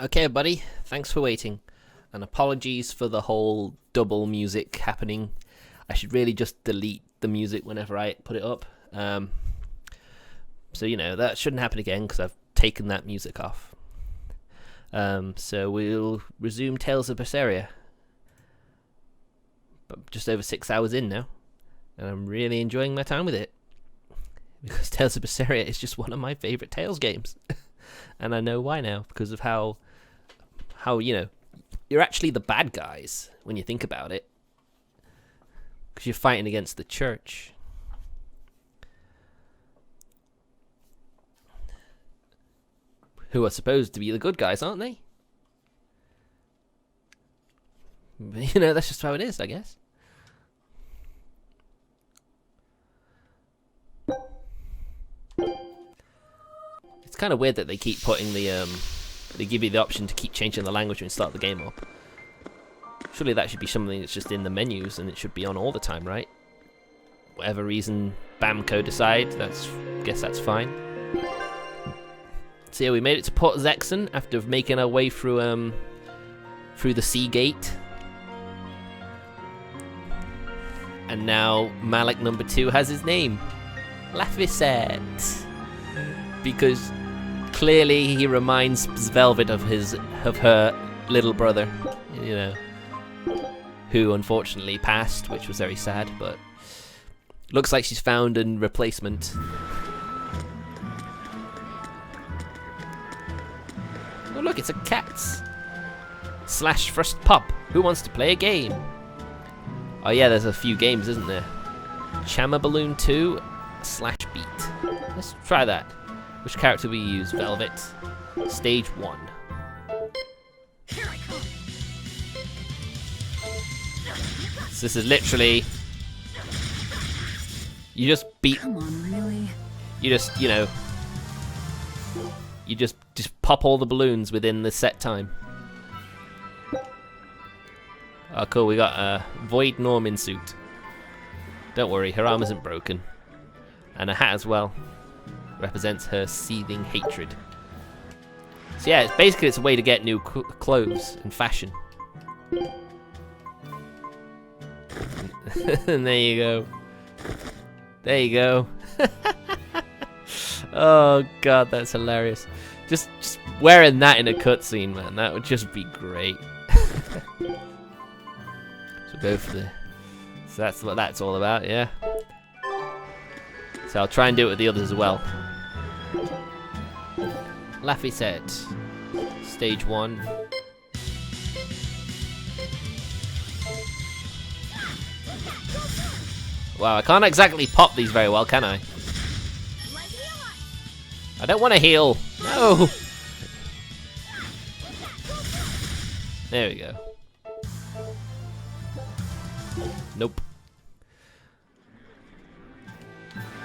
Okay, buddy, thanks for waiting. And apologies for the whole double music happening. I should really just delete the music whenever I put it up. So, that shouldn't happen again because I've taken that music off. So we'll resume Tales of Berseria. But just over 6 hours in now. And I'm really enjoying my time with it. Because Tales of Berseria is just one of my favourite Tales games. And I know why now, because of how you're actually the bad guys when you think about it, because you're fighting against the church. Who are supposed to be the good guys, aren't they? But, that's just how it is, I guess. It's kind of weird that they keep putting they give you the option to keep changing the language when you start the game up. Surely that should be something that's just in the menus and it should be on all the time, right? Whatever reason Bamco decide, guess that's fine. So yeah, we made it to Port Zekson after making our way through the sea gate. And now Malik number 2 has his name. Laphicet. Because clearly he reminds Velvet of her little brother, who unfortunately passed, which was very sad, but looks like she's found a replacement. Oh look, it's a cats / first pup. Who wants to play a game? Oh yeah, there's a few games, isn't there? Chama Balloon 2 / Beat. Let's try that. Which character we use? Velvet. Stage 1. So this is literally... You just beat... Come on, really? You just, You just pop all the balloons within the set time. Oh, cool. We got a Void Norman suit. Don't worry, her arm isn't broken. And a hat as well. Represents her seething hatred. So yeah, it's a way to get new clothes and fashion. And there you go. There you go. Oh god, that's hilarious. Just wearing that in a cutscene, man. That would just be great. So go for the... So that's what that's all about, yeah. So I'll try and do it with the others as well. Laphicet. Stage 1. Wow, I can't exactly pop these very well, can I? I don't want to heal. No! There we go. Nope.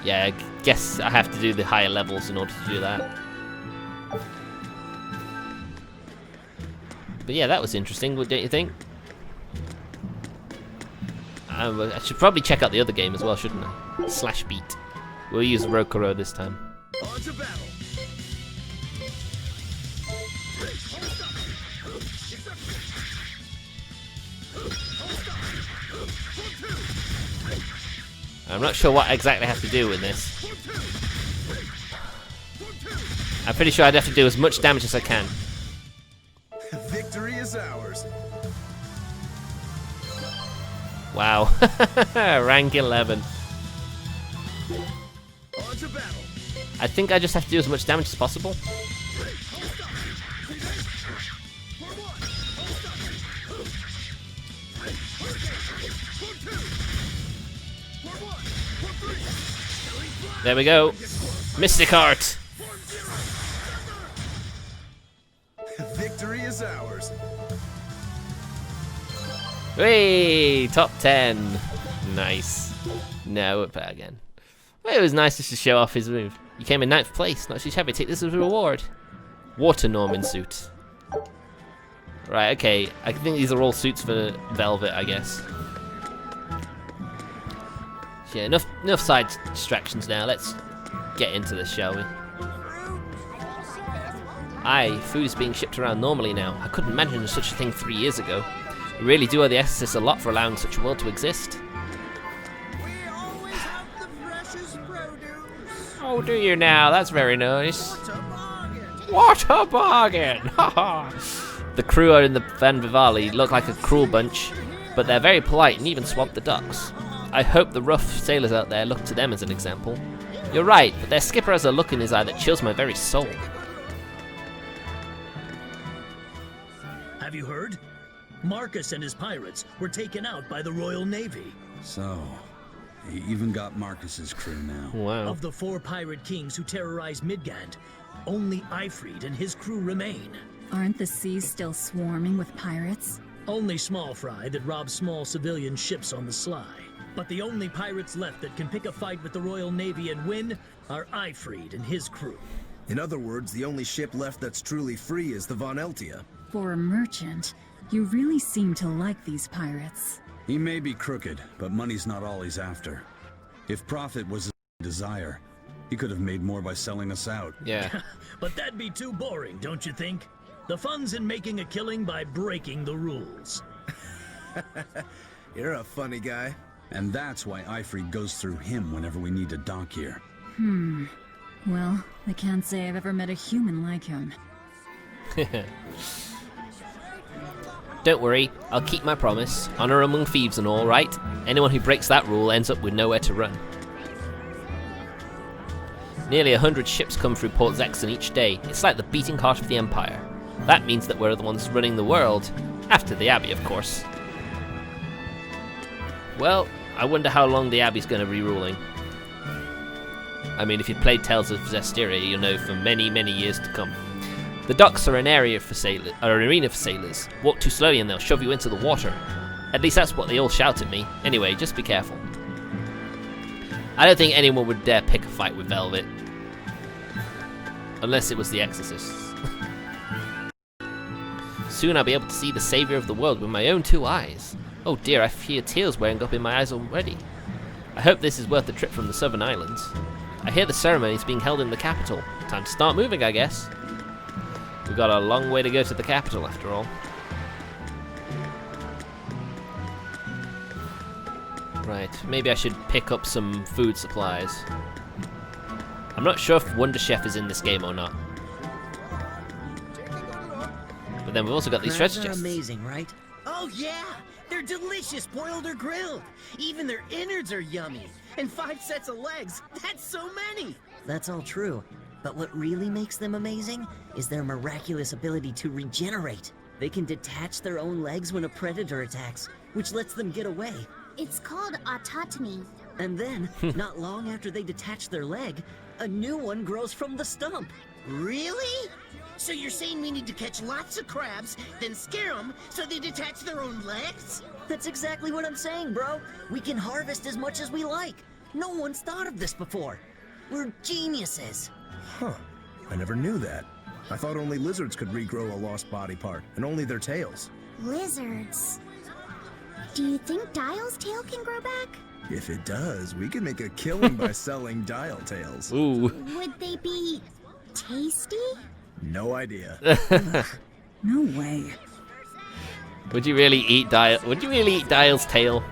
Yeah, I guess I have to do the higher levels in order to do that. But yeah, that was interesting, don't you think? I should probably check out the other game as well, shouldn't I? / Beat. We'll use Rokuro this time. On to battle. I'm not sure what exactly I have to do with this. I'm pretty sure I'd have to do as much damage as I can. Victory is ours. Wow. Rank 11. On to battle. I think I just have to do as much damage as possible. There we go. Mystic Heart. Victory is ours. Hey, top 10. Nice. No, back again. Well, it was nice just to show off his move. You came in 9th place. Not too shabby. Take this as a reward. Water Norman suit. Right, okay. I think these are all suits for Velvet, I guess. Yeah, enough side distractions now. Let's get into this, shall we? Aye, food is being shipped around normally now. I couldn't imagine such a thing 3 years ago. We really do owe the Exorcist a lot for allowing such a world to exist. We always have the freshest produce. Oh, do you now? That's very nice. What a bargain. What a bargain! Haha! The crew are in the Van Vivali look like a cruel bunch, but they're very polite and even swab the ducks. I hope the rough sailors out there look to them as an example. You're right, but their skipper has a look in his eye that chills my very soul. Have you heard? Marcus and his pirates were taken out by the Royal Navy. So, he even got Marcus's crew now. Wow. Of the 4 pirate kings who terrorized Midgand, only Ifrid and his crew remain. Aren't the seas still swarming with pirates? Only small fry that rob small civilian ships on the sly. But the only pirates left that can pick a fight with the Royal Navy and win are Ifrid and his crew. In other words, the only ship left that's truly free is the Von Eltia. For a merchant, you really seem to like these pirates. He may be crooked, but money's not all he's after. If profit was his desire, he could have made more by selling us out. Yeah. But that'd be too boring, don't you think? The fun's in making a killing by breaking the rules. You're a funny guy. And that's why Ifrid goes through him whenever we need to dock here. Well, I can't say I've ever met a human like him. Don't worry, I'll keep my promise. Honor among thieves and all, right? Anyone who breaks that rule ends up with nowhere to run. Nearly 100 ships come through Port Zekson each day. It's like the beating heart of the Empire. That means that we're the ones running the world. After the Abbey, of course. Well, I wonder how long the Abbey's going to be ruling. I mean, if you've played Tales of Zestiria, you'll know for many, many years to come. The docks are an arena for sailors. Walk too slowly and they'll shove you into the water. At least that's what they all shout at me. Anyway, just be careful. I don't think anyone would dare pick a fight with Velvet. Unless it was the Exorcists. Soon I'll be able to see the saviour of the world with my own 2 eyes. Oh dear, I fear tears welling up in my eyes already. I hope this is worth the trip from the Southern Islands. I hear the ceremony is being held in the capital. Time to start moving, I guess. We've got a long way to go to the capital, after all. Right, maybe I should pick up some food supplies. I'm not sure if Wonder Chef is in this game or not. But then we've also got these treasure chests. Amazing, right? Oh yeah! They're delicious, boiled or grilled. Even their innards are yummy. And 5 sets of legs. That's so many! That's all true. But what really makes them amazing is their miraculous ability to regenerate. They can detach their own legs when a predator attacks, which lets them get away. It's called autotomy. And then, not long after they detach their leg, a new one grows from the stump. Really? So you're saying we need to catch lots of crabs, then scare them so they detach their own legs? That's exactly what I'm saying, bro. We can harvest as much as we like. No one's thought of this before. We're geniuses. Huh. I never knew that. I thought only lizards could regrow a lost body part, and only their tails. Lizards. Do you think Dial's tail can grow back? If it does, we can make a killing by selling dial tails. Ooh. Would they be tasty? No idea. No way. Would you really eat Dial's tail?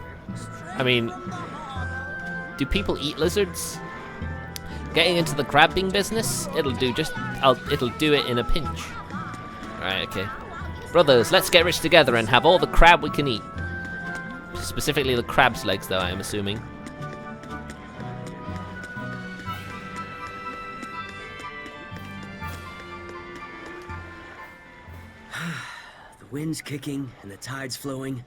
I mean, do people eat lizards? Getting into the crabbing business? It'll do it in a pinch. Right, okay. Brothers, let's get rich together and have all the crab we can eat. Specifically the crab's legs, though, I am assuming. The wind's kicking and the tide's flowing,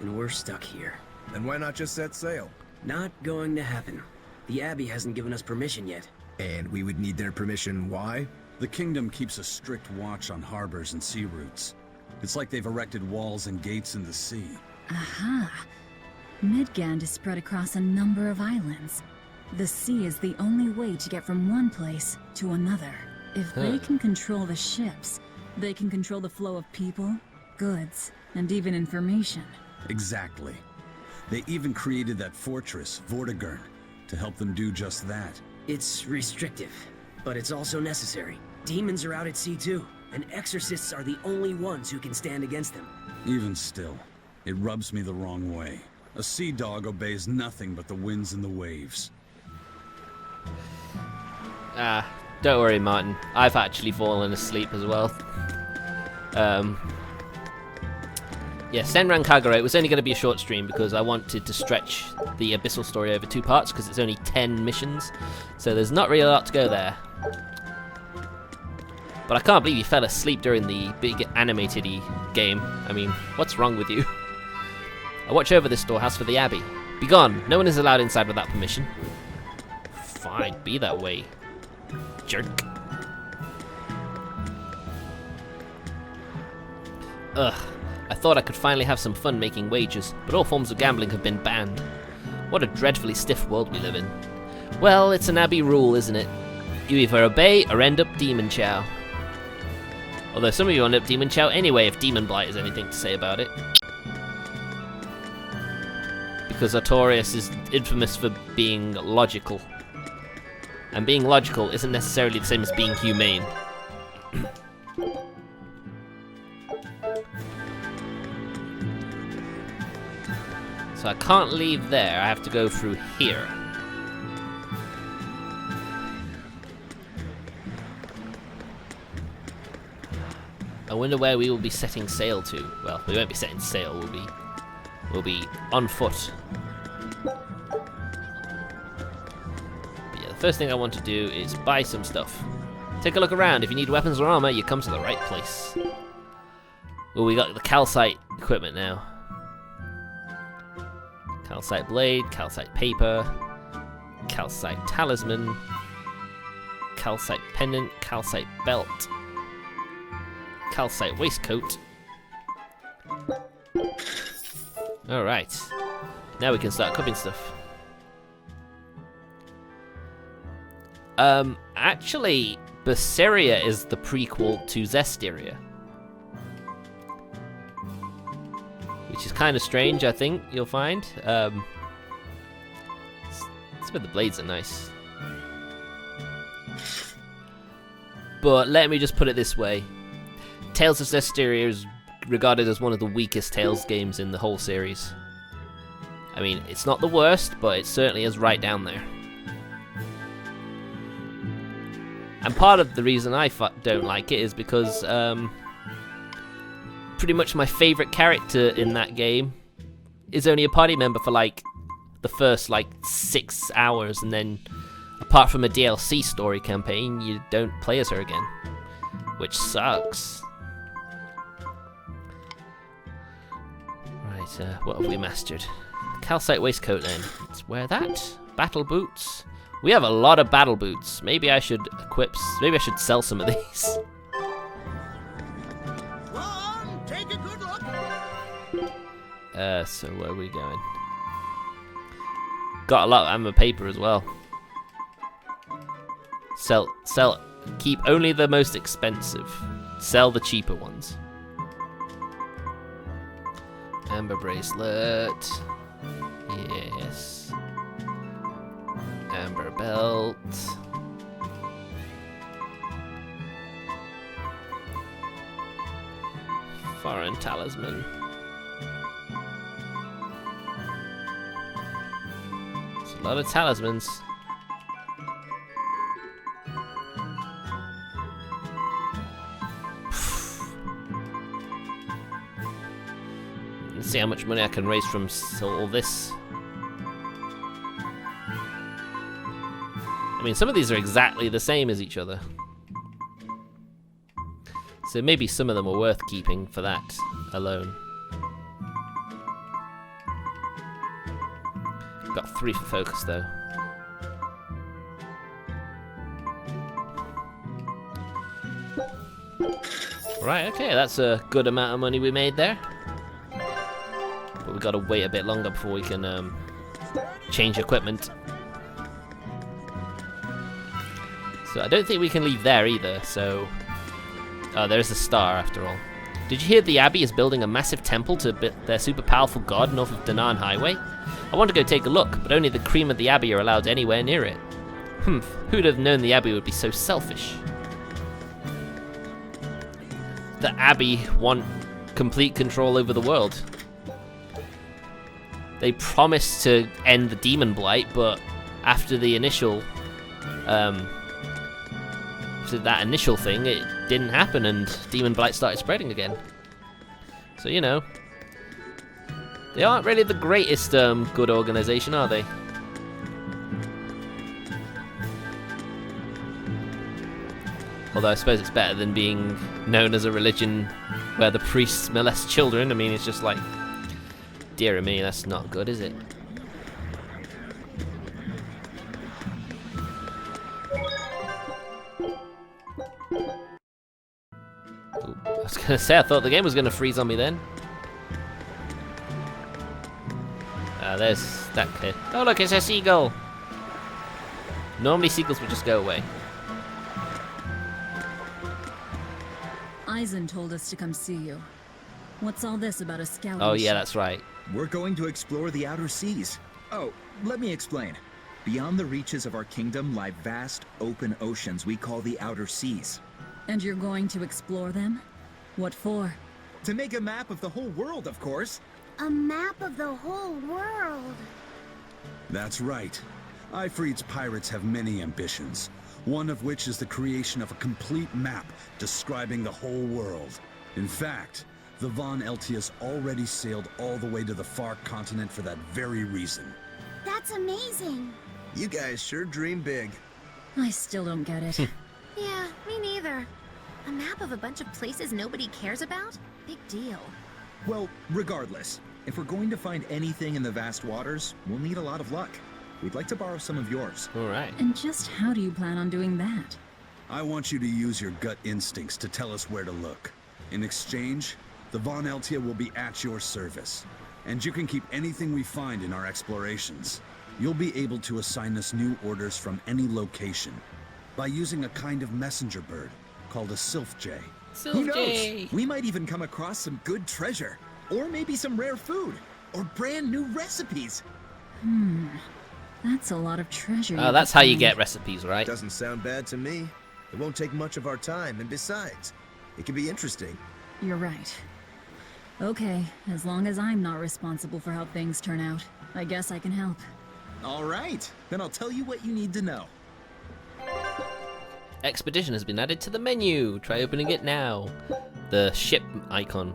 and we're stuck here. Then why not just set sail? Not going to happen. The Abbey hasn't given us permission yet. And we would need their permission, why? The kingdom keeps a strict watch on harbors and sea routes. It's like they've erected walls and gates in the sea. Aha. Midgand is spread across a number of islands. The sea is the only way to get from one place to another. If they can control the ships, they can control the flow of people, goods, and even information. Exactly. They even created that fortress, Vortigern, to help them do just that. It's restrictive, but it's also necessary. Demons are out at sea too, and exorcists are the only ones who can stand against them. Even still, it rubs me the wrong way. A sea dog obeys nothing but the winds and the waves. Don't worry, Martin. I've actually fallen asleep as well. Yeah, Senran Kagura, it was only going to be a short stream because I wanted to stretch the Abyssal story over 2 parts because it's only 10 missions. So there's not really a lot to go there. But I can't believe you fell asleep during the big animated-y game. I mean, what's wrong with you? I watch over this storehouse for the Abbey. Begone! No one is allowed inside without permission. Fine, be that way. Jerk. Ugh. I thought I could finally have some fun making wagers, but all forms of gambling have been banned. What a dreadfully stiff world we live in. Well, it's an Abbey rule, isn't it? You either obey or end up Demon Chow. Although some of you end up Demon Chow anyway if Demon Blight has anything to say about it. Because Artorius is infamous for being logical. And being logical isn't necessarily the same as being humane. So I can't leave there, I have to go through here. I wonder where we will be setting sail to. Well, we won't be setting sail, we'll be on foot. But yeah, the first thing I want to do is buy some stuff. Take a look around, if you need weapons or armor, you come to the right place. Well, we got the calcite equipment now. Calcite blade, calcite paper, calcite talisman, calcite pendant, calcite belt, calcite waistcoat. Alright, now we can start cooking stuff. Actually, Berseria is the prequel to Zestiria. Which is kind of strange, I think, you'll find. Some of the blades are nice. But let me just put it this way. Tales of Zestiria is regarded as one of the weakest Tales games in the whole series. I mean, it's not the worst, but it certainly is right down there. And part of the reason I don't like it is because pretty much my favourite character in that game is only a party member for like the first like 6 hours, and then apart from a DLC story campaign you don't play as her again, which sucks. Right, what have we mastered? Calcite waistcoat then, let's wear that. Battle boots, we have a lot of battle boots. Maybe I should sell some of these. So where are we going? Got a lot of ammo paper as well. Sell, keep only the most expensive. Sell the cheaper ones. Amber bracelet. Yes. Amber belt. Foreign talisman. A lot of talismans. Let's see how much money I can raise from all this. I mean, some of these are exactly the same as each other. So maybe some of them are worth keeping for that alone. Got 3 for focus though. Right, okay, that's a good amount of money we made there. But we gotta wait a bit longer before we can change equipment. So I don't think we can leave there either, so... Oh, there's a star after all. Did you hear the Abbey is building a massive temple to their super powerful god north of Danaan Highway? I want to go take a look, but only the cream of the Abbey are allowed anywhere near it. Who'd have known the Abbey would be so selfish? the Abbey want complete control over the world. They promised to end the demon blight, but after the initial, so that initial thing, it didn't happen, and demon blight started spreading again. So you know, they aren't really the greatest good organization, are they? Although I suppose it's better than being known as a religion where the priests molest children. I mean, it's just like, dear me, that's not good, is it? Ooh, I was gonna say, I thought the game was gonna freeze on me then. There's that kid. Oh look, it's a seagull! Normally seagulls would just go away. Eisen told us to come see you. What's all this about a scouting Oh yeah, ship? that's right. We're going to explore the outer seas. Oh, let me explain. Beyond the reaches of our kingdom lie vast, open oceans we call the outer seas. And you're going to explore them? What for? To make a map of the whole world, of course. A map of the whole world. That's right. Ifrit's pirates have many ambitions, one of which is the creation of a complete map describing the whole world. In fact, the Von Eltius already sailed all the way to the far continent for that very reason. That's amazing. You guys sure dream big. I still don't get it. Yeah, me neither. A map of a bunch of places nobody cares about? Big deal. Well, regardless, if we're going to find anything in the vast waters, we'll need a lot of luck. We'd like to borrow some of yours. Alright. And just how do you plan on doing that? I want you to use your gut instincts to tell us where to look. In exchange, the Von Eltia will be at your service, and you can keep anything we find in our explorations. You'll be able to assign us new orders from any location by using a kind of messenger bird called a sylph jay. Who knows? We might even come across some good treasure, or maybe some rare food, or brand new recipes. That's a lot of treasure. Oh, that's how you get recipes, right? Doesn't sound bad to me. It won't take much of our time, and besides, it can be interesting. You're right. Okay, as long as I'm not responsible for how things turn out, I guess I can help. All right, then I'll tell you what you need to know. Expedition has been added to the menu. Try opening it now. The ship icon.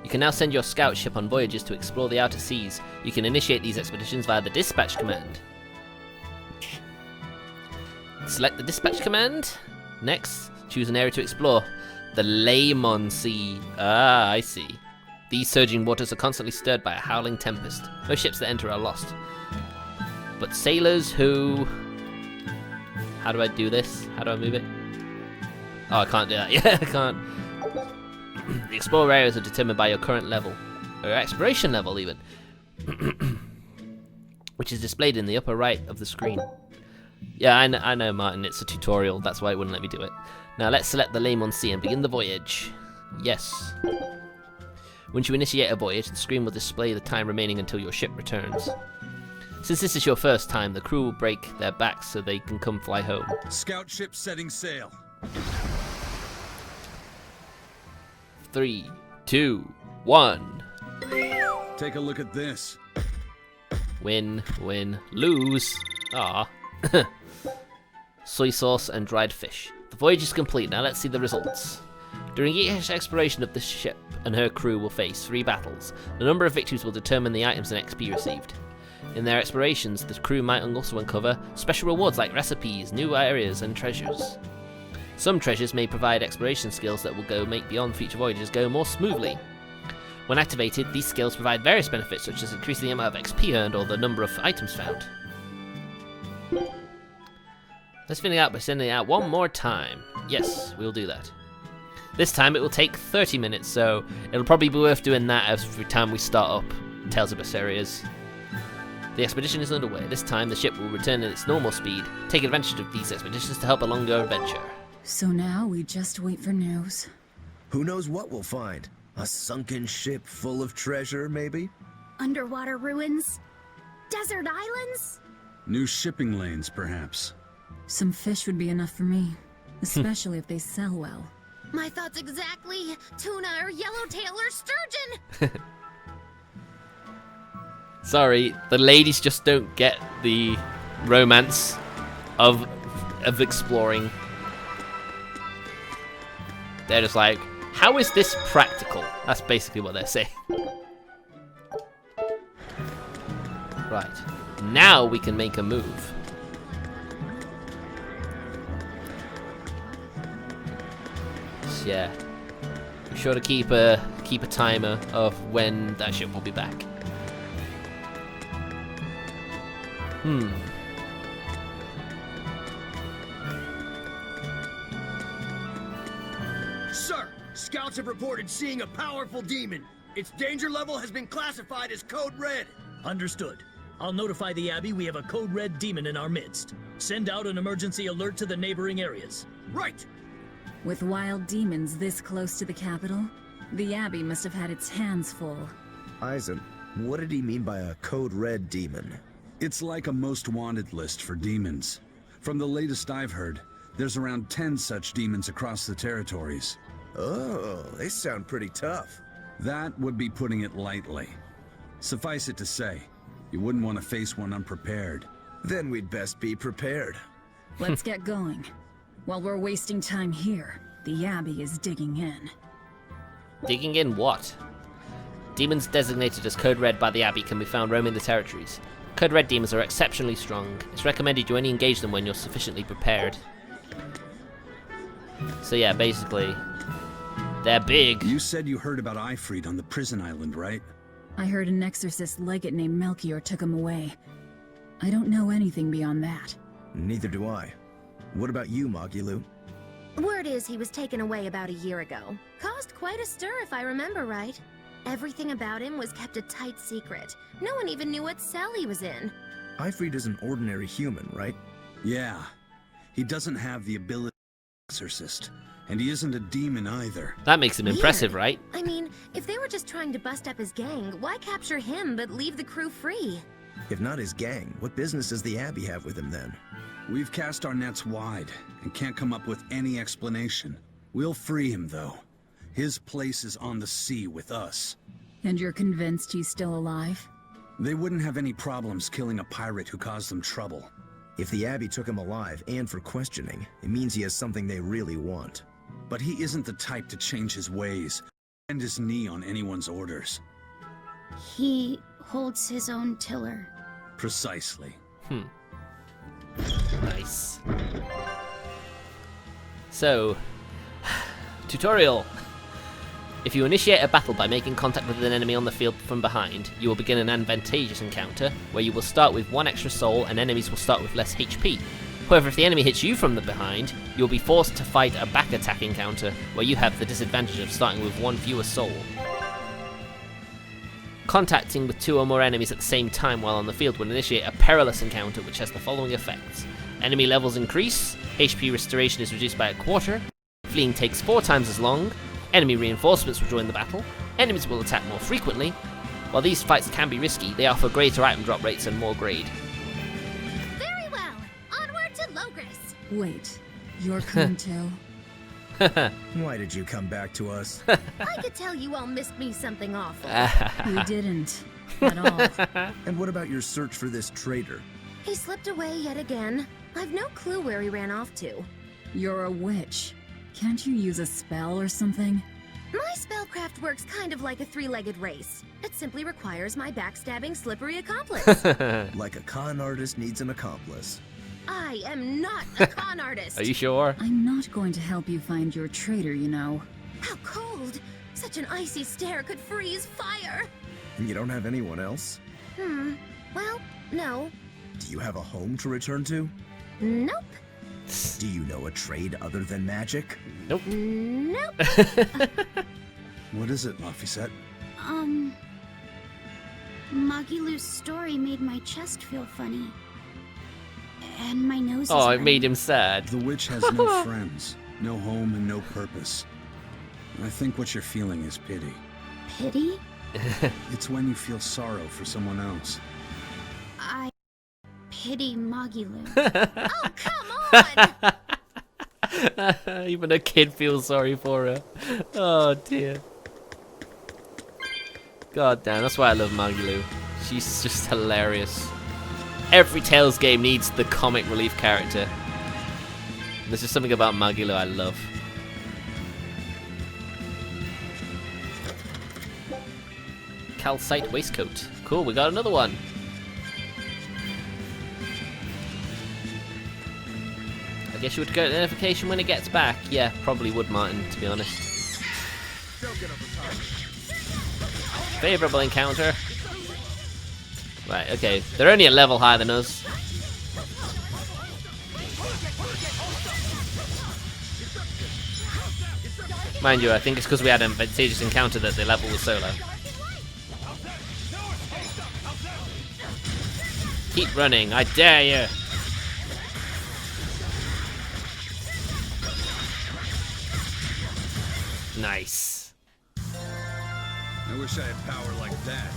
You can now send your scout ship on voyages to explore the outer seas. You can initiate these expeditions via the dispatch command. Select the dispatch command. Next, choose an area to explore. The Laymon Sea. Ah, I see. These surging waters are constantly stirred by a howling tempest. Most ships that enter are lost. But sailors who... How do I do this? How do I move it? Oh, I can't do that. Yeah, I can't. The explorer areas are determined by your current level. Or your exploration level, even. Which is displayed in the upper right of the screen. Yeah, I know, Martin. It's a tutorial. That's why it wouldn't let me do it. Now, let's select the Laymon Sea and begin the voyage. Yes. Once you initiate a voyage, the screen will display the time remaining until your ship returns. Since this is your first time, the crew will break their backs so they can come fly home. Scout ship setting sail. 3, 2, 1. Take a look at this. Win, win, lose. Ah. Soy sauce and dried fish. The voyage is complete. Now let's see the results. During each exploration of the ship and her crew will face 3 battles. The number of victories will determine the items and XP received. In their explorations, the crew might also uncover special rewards like recipes, new areas, and treasures. Some treasures may provide exploration skills that will make beyond future voyages go more smoothly. When activated, these skills provide various benefits such as increasing the amount of XP earned or the number of items found. Let's finish out by sending it out one more time. Yes, we'll do that. This time it will take 30 minutes, so it'll probably be worth doing that every time we start up Tales of Berseria's. The expedition is underway. This time the ship will return at its normal speed. Take advantage of these expeditions to help along your adventure. So now we just wait for news. Who knows what we'll find? A sunken ship full of treasure, maybe? Underwater ruins? Desert islands? New shipping lanes, perhaps. Some fish would be enough for me, especially if they sell well. My thoughts exactly. Tuna or yellowtail or sturgeon. Sorry, the ladies just don't get the romance of exploring. They're just like, how is this practical? That's basically what they're saying. Right. Now we can make a move. So yeah. Be sure to keep a timer of when that ship will be back. Sir, scouts have reported seeing a powerful demon. Its danger level has been classified as Code Red. Understood. I'll notify the Abbey we have a Code Red demon in our midst. Send out an emergency alert to the neighboring areas. Right. With wild demons this close to the capital, the Abbey must have had its hands full. Eisen, what did he mean by a Code Red demon? It's like a most wanted list for demons. From the latest I've heard, there's around 10 such demons across the territories. Oh, they sound pretty tough. That would be putting it lightly. Suffice it to say, you wouldn't want to face one unprepared. Then we'd best be prepared. Let's get going. While we're wasting time here, the Abbey is digging in. Digging in what? Demons designated as Code Red by the Abbey can be found roaming the territories. Code Red demons are exceptionally strong. It's recommended you only engage them when you're sufficiently prepared. So yeah, basically, they're big. You said you heard about Ifrit on the prison island, right? I heard an exorcist legate named Melchior took him away. I don't know anything beyond that. Neither do I. What about you, Magilou? Word is he was taken away about a year ago. Caused quite a stir if I remember right. Everything about him was kept a tight secret. No one even knew what cell he was in. Ifrit is an ordinary human, right? Yeah. He doesn't have the ability to exorcist. And he isn't a demon either. That makes him impressive, right? I mean, if they were just trying to bust up his gang, why capture him but leave the crew free? If not his gang, what business does the Abbey have with him then? We've cast our nets wide and can't come up with any explanation. We'll free him, though. His place is on the sea with us. And you're convinced he's still alive? They wouldn't have any problems killing a pirate who caused them trouble. If the Abbey took him alive and for questioning, it means he has something they really want. But he isn't the type to change his ways, bend his knee on anyone's orders. He holds his own tiller. Precisely. Nice. So, tutorial. If you initiate a battle by making contact with an enemy on the field from behind, you will begin an advantageous encounter, where you will start with 1 extra soul and enemies will start with less HP. However, if the enemy hits you from the behind, you will be forced to fight a back attack encounter, where you have the disadvantage of starting with 1 fewer soul. Contacting with 2 or more enemies at the same time while on the field will initiate a perilous encounter which has the following effects. Enemy levels increase, HP restoration is reduced by 1/4, fleeing takes 4 times as long, enemy reinforcements will join the battle, enemies will attack more frequently. While these fights can be risky, they offer greater item drop rates and more grade. Very well. Onward to Logris. Wait, you're coming too? Why did you come back to us? I could tell you all missed me something awful. We didn't. At all. And what about your search for this traitor? He slipped away yet again. I've no clue where he ran off to. You're a witch. Can't you use a spell or something? My spellcraft works kind of like a 3-legged race. It simply requires my backstabbing, slippery accomplice. Like a con artist needs an accomplice. I am not a con artist. Are you sure? I'm not going to help you find your traitor, you know. How cold! Such an icy stare could freeze fire! And you don't have anyone else? Well, no. Do you have a home to return to? Nope. Do you know a trade other than magic? Nope. Nope. What is it, Laphicet? Magilou's story made my chest feel funny. And my nose is Oh, it running. made him sad. The witch has no friends, no home, and no purpose. I think what you're feeling is pity. Pity? It's when you feel sorrow for someone else. I pity Magilou. Oh, come on! Even a kid feels sorry for her. Oh dear. God damn, that's why I love Magilu. She's just hilarious. Every Tales game needs the comic relief character. There's just something about Magilu I love. Calcite waistcoat. Cool, we got another one. I guess you would get a notification when it gets back. Yeah, probably would, Martin, to be honest. Favourable encounter. Right, okay. They're only a level higher than us. Mind you, I think it's because we had an advantageous encounter that the level was so low. Keep running, I dare you! Nice. I wish I had power like that.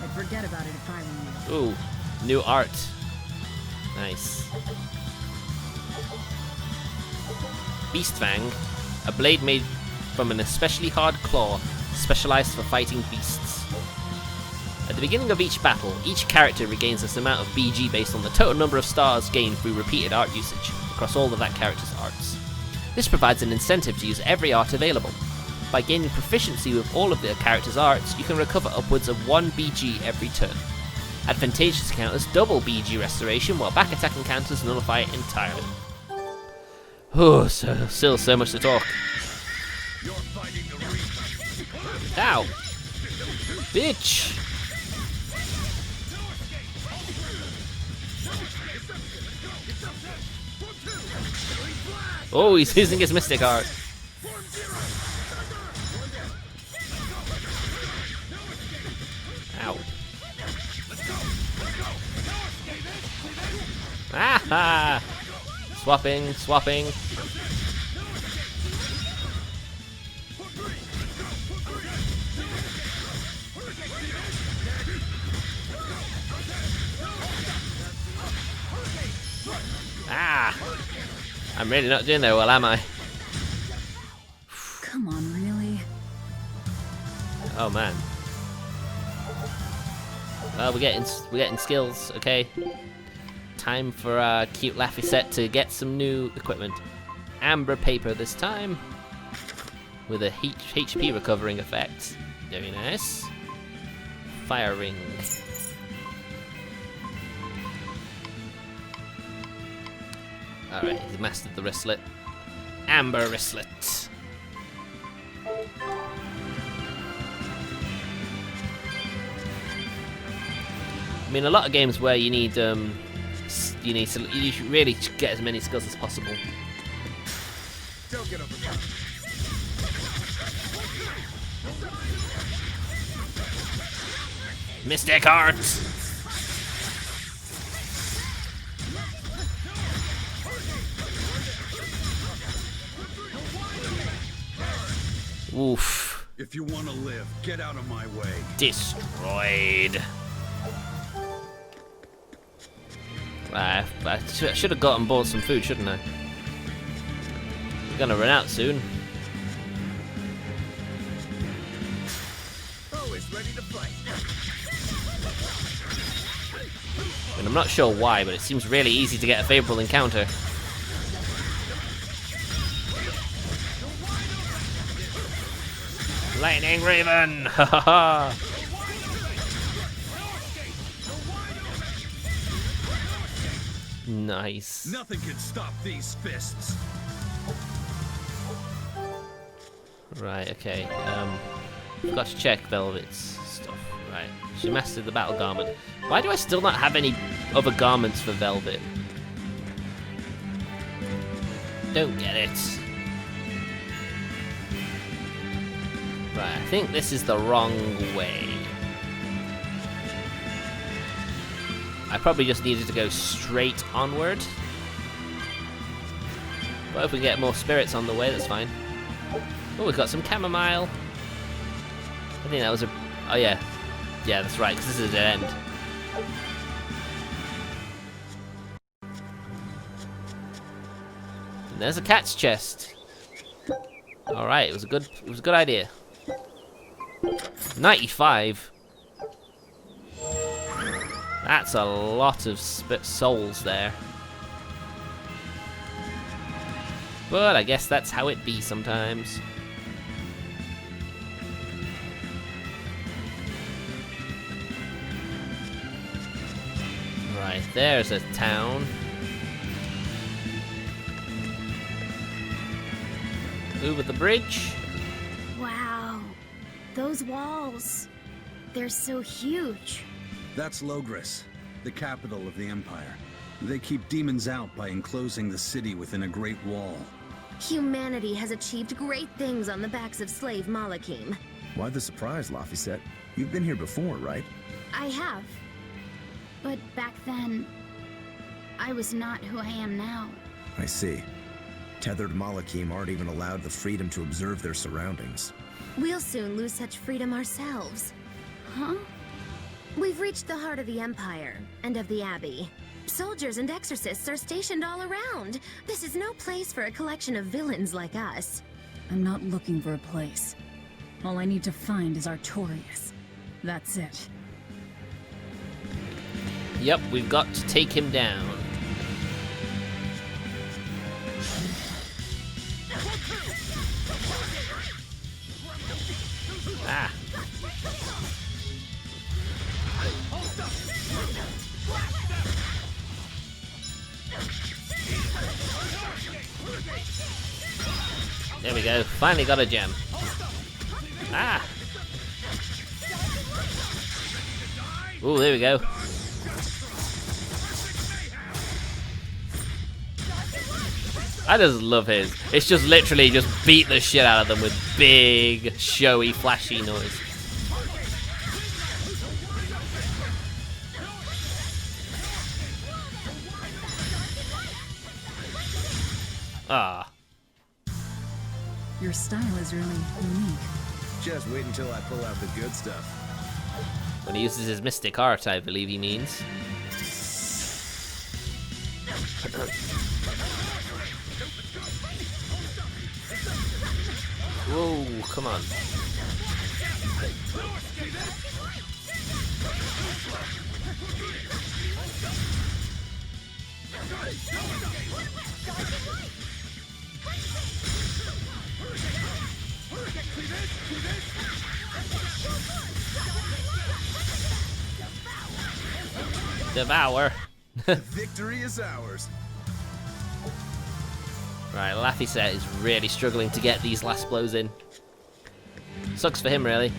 I'd forget about it if I were you. Ooh, new art. Nice. Beast Fang, a blade made from an especially hard claw, specialized for fighting beasts. At the beginning of each battle, each character regains this amount of BG based on the total number of stars gained through repeated art usage across all of that character's arts. This provides an incentive to use every art available. By gaining proficiency with all of the character's arts, you can recover upwards of 1 BG every turn. Advantageous encounters double BG restoration, while back attack encounters nullify it entirely. Oh, still so much to talk. Ow! Bitch! Oh, he's using his Mystic Art. Ow. Ah! Swapping, swapping. Ah! I'm really not doing that well, am I? Come on, really? Oh man. Well, we're getting skills, okay. Time for our cute Laffy set to get some new equipment. Amber paper this time, with a HP recovering effect. Very nice. Fire ring. Alright, he's mastered the wristlet. Amber wristlet. I mean, a lot of games where you need you should really get as many skills as possible. Don't get over there. Mystic Art. Oof. If you want to live, get out of my way. Destroyed. I should have got and bought some food, shouldn't I? We're gonna run out soon. Always ready to fight. I mean, I'm not sure why, but it seems really easy to get a favorable encounter. Lightning Raven! Ha ha ha! Nice. Nothing can stop these fists. Right, okay. Forgot to check Velvet's stuff. Right, she mastered the battle garment. Why do I still not have any other garments for Velvet? Don't get it. Right, I think this is the wrong way. I probably just needed to go straight onward. But if we get more spirits on the way, that's fine. Oh, we've got some chamomile. I think that was a... Oh, yeah. Yeah, that's right, because this is a dead end. And there's a cat's chest. All right, it was a good idea. 95. That's a lot of souls there. But I guess that's how it be sometimes. Right, there's a town. Over the bridge. Wow. Those walls. They're so huge. That's Logris, the capital of the Empire. They keep demons out by enclosing the city within a great wall. Humanity has achieved great things on the backs of slave Malakim. Why the surprise, Laphicet? You've been here before, right? I have. But back then, I was not who I am now. I see. Tethered Malakim aren't even allowed the freedom to observe their surroundings. We'll soon lose such freedom ourselves. Huh? We've reached the heart of the Empire, and of the Abbey. Soldiers and exorcists are stationed all around. This is no place for a collection of villains like us. I'm not looking for a place. All I need to find is Artorius. That's it. Yep, we've got to take him down. Ah. There we go. Finally got a gem. Ah. Ooh, there we go. I just love his. It's just literally just beat the shit out of them with big, showy, flashy noise. Ah. Your style is really unique. Just wait until I pull out the good stuff. When he uses his mystic art, I believe he means. Whoa, come on. Devour. Victory is ours. Right, Laphicet is really struggling to get these last blows in. Sucks for him, really.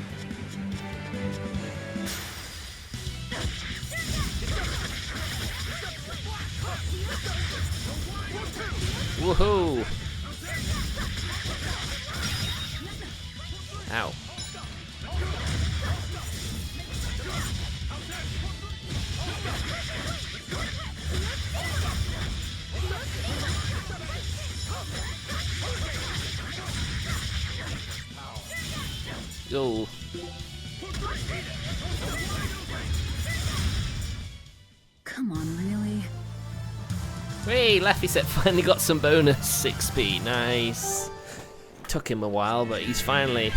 Woohoo! Ow. Yo. Come on, really? Hey, Laphicet finally got some bonus XP. Nice. Took him a while, but he's finally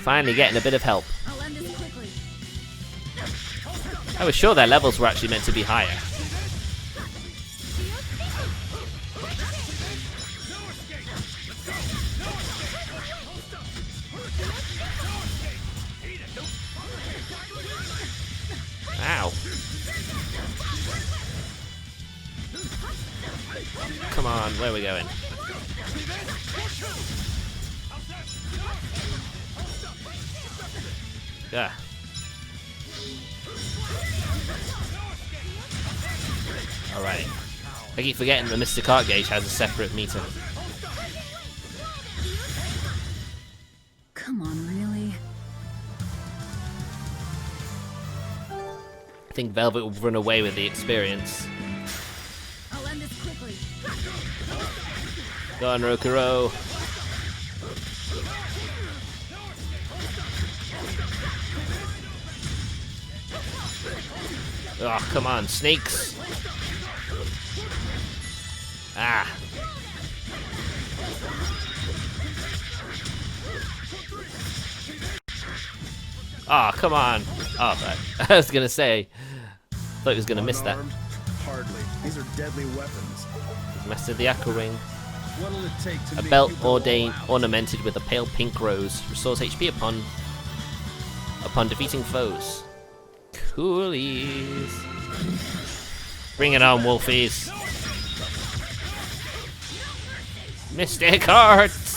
getting a bit of help. I'll end this quickly. I was sure their levels were actually meant to be higher. Ow. Come on, where are we going? Yeah. Alright. I keep forgetting the Mystic Art Gauge has a separate meter. Come on, really? I think Velvet will run away with the experience. I'll end this quickly. Go on, Rokuro. Oh, come on, snakes. Ah. Oh, come on. Oh, right. I was gonna say. Thought he was gonna miss that. Unarmed? Hardly. These are deadly weapons. Master of the Aqua Ring. What'll it take to A make belt you go all out? ornamented with a pale pink rose. Restores HP upon defeating foes. Coolies. Bring it on, Wolfies. Mystic Hearts.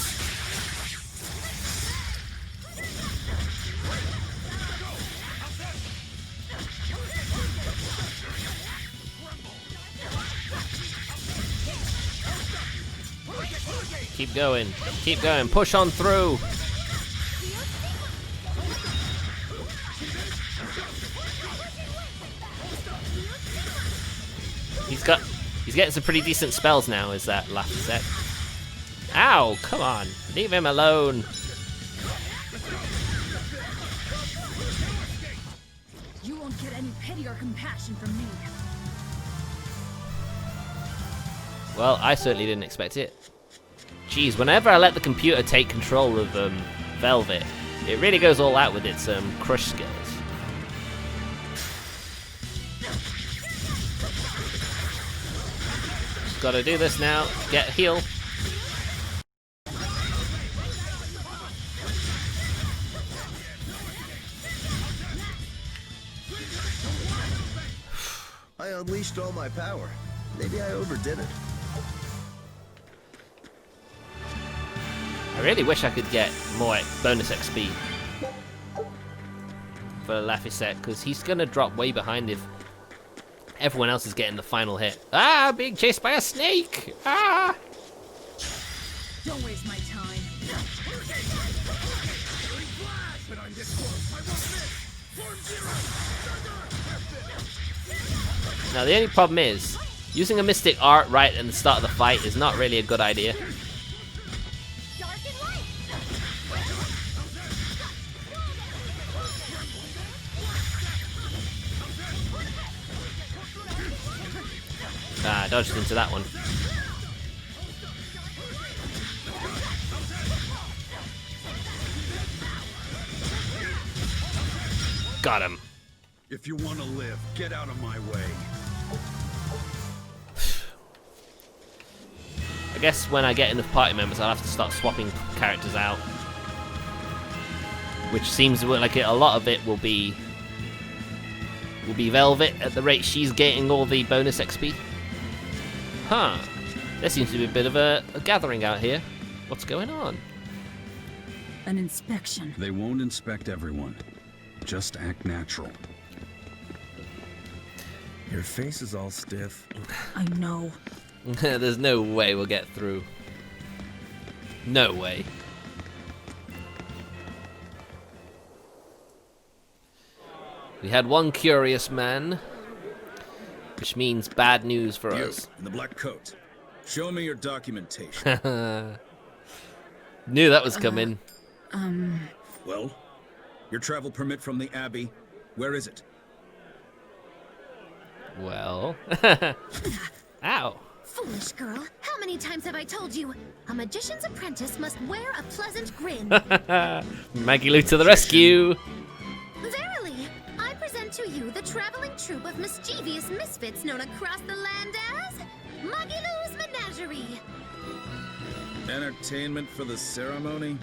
Keep going. Keep going. Push on through. He's getting some pretty decent spells now, is that last set. Ow, come on. Leave him alone. You won't get any pity or compassion from me. Well, I certainly didn't expect it. Jeez, whenever I let the computer take control of Velvet, it really goes all out with its crush skills. Gotta do this now. Get a heal. I unleashed all my power. Maybe I overdid it. I really wish I could get more bonus XP for Laphicet, because he's gonna drop way behind if everyone else is getting the final hit. Ah, being chased by a snake! Ah! Don't waste my time. Now the only problem is, using a Mystic Art right at the start of the fight is not really a good idea. Ah, dodged into that one. Got him. If you want to live, get out of my way. I guess when I get enough party members, I'll have to start swapping characters out. Which seems like a lot of it will be Velvet at the rate she's getting all the bonus XP. Huh. There seems to be a bit of a gathering out here. What's going on? An inspection. They won't inspect everyone. Just act natural. Your face is all stiff. I know. There's no way we'll get through. No way. We had one curious man, which means bad news for You, us. in the black coat. Show me your documentation. Knew that was coming. Well, your travel permit from the Abbey, where is it? Well. Ow. Foolish girl, how many times have I told you? A magician's apprentice must wear a pleasant grin. Maggie Lou to the rescue. Verily, I present to you the traveling troupe of mischievous misfits known across the land as Maggie Lou's Menagerie. Entertainment for the ceremony?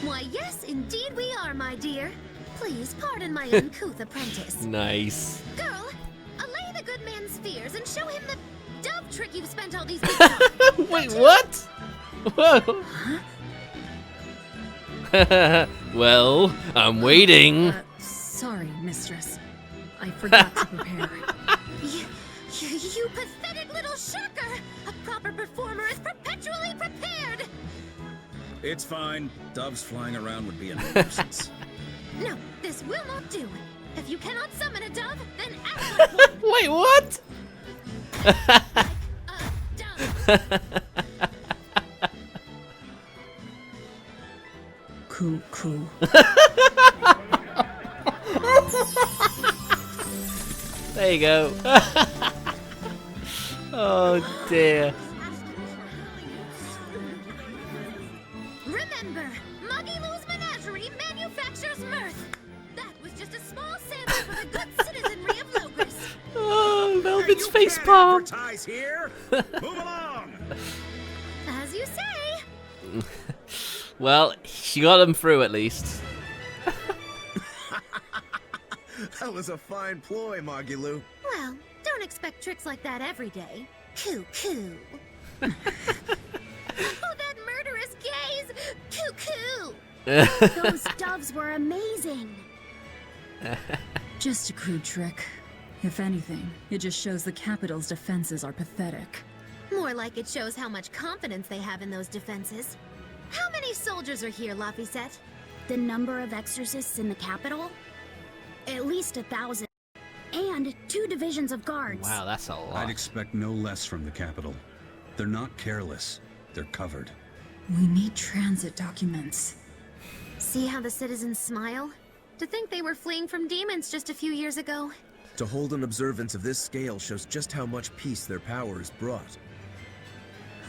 Why, yes, indeed we are, my dear. Please pardon my uncouth apprentice. Nice. Girl, allay the good man's fears and show him the dove trick you've spent all these weeks on. Wait, what? Whoa. Well, I'm waiting. Sorry, mistress. I forgot to prepare. You pathetic little shirker! A proper performer is perpetually prepared! It's fine. Doves flying around would be a nuisance. No, this will not do. If you cannot summon a dove, then act like one. Wait, what? Dove. Coo. There you go. Oh dear. Remember, Maggie Lou's Menagerie manufactures mirth. That just a small sample for the good citizenry of Logris. Oh, Velvet's You face can't palm. advertise here. Move along. As you say. Well, she got him through at least. That was a fine ploy, Magilou. Well, don't expect tricks like that every day. Cuckoo. Oh, that murderous gaze! Cuckoo! Those doves were amazing. Just a crude trick. If anything, it just shows the capital's defenses are pathetic. More like it shows how much confidence they have in those defenses. How many soldiers are here, Laphicet? The number of exorcists in the capital? At least 1,000. And 2 divisions of guards. Wow, that's a lot. I'd expect no less from the capital. They're not careless. They're covered. We need transit documents. See how the citizens smile? To think they were fleeing from demons just a few years ago. To hold an observance of this scale shows just how much peace their power has brought.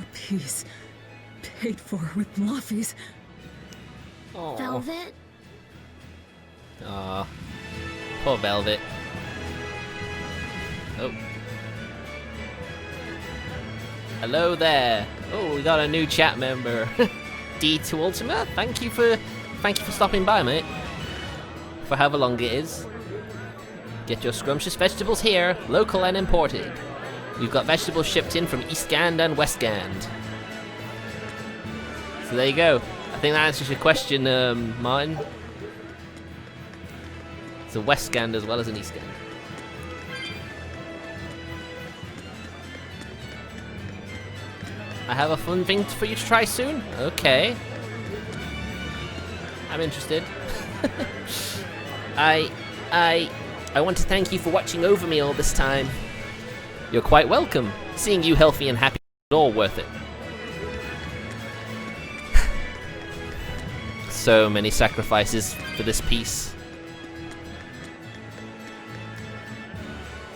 A piece paid for with Laffy's. Oh. Velvet? Aw. Poor Velvet. Oh. Hello there. Oh, we got a new chat member. D2 Ultima, thank you for stopping by, mate. For however long it is. Get your scrumptious vegetables here, local and imported. We've got vegetables shipped in from Eastgand and Westgand. So there you go. I think that answers your question, Martin. It's a Westgand as well as an Eastgand. I have a fun thing for you to try soon. Okay. I'm interested. I want to thank you for watching over me all this time. You're quite welcome. Seeing you healthy and happy is all worth it. So many sacrifices for this piece.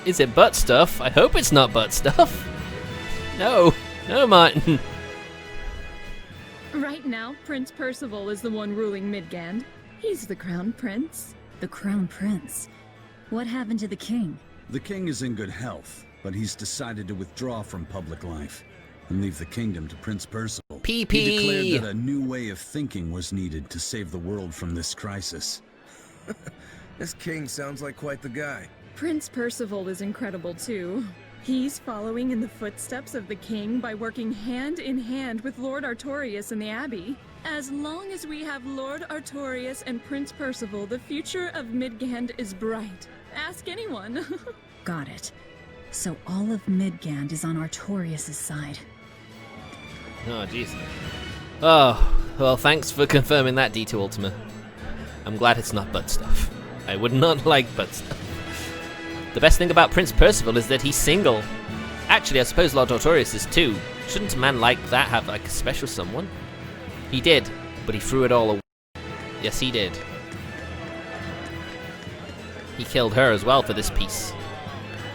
Is it butt stuff? I hope it's not butt stuff. No. No, Martin. Right now, Prince Percival is the one ruling Midgand. He's the crown prince. The crown prince? What happened to the king? The king is in good health, but he's decided to withdraw from public life and leave the kingdom to Prince Percival. PP. He declared that a new way of thinking was needed to save the world from this crisis. This king sounds like quite the guy. Prince Percival is incredible too. He's following in the footsteps of the king by working hand in hand with Lord Artorius and the Abbey. As long as we have Lord Artorius and Prince Percival, the future of Midgand is bright. Ask anyone. Got it. So all of Midgand is on Artorius' side. Oh, jeez. Oh, well, thanks for confirming that, D2 Ultima. I'm glad it's not butt stuff. I would not like butt stuff. The best thing about Prince Percival is that he's single. Actually, I suppose Lord Artorius is too. Shouldn't a man like that have, like, a special someone? He did, but he threw it all away. Yes, he did. He killed her as well for this piece.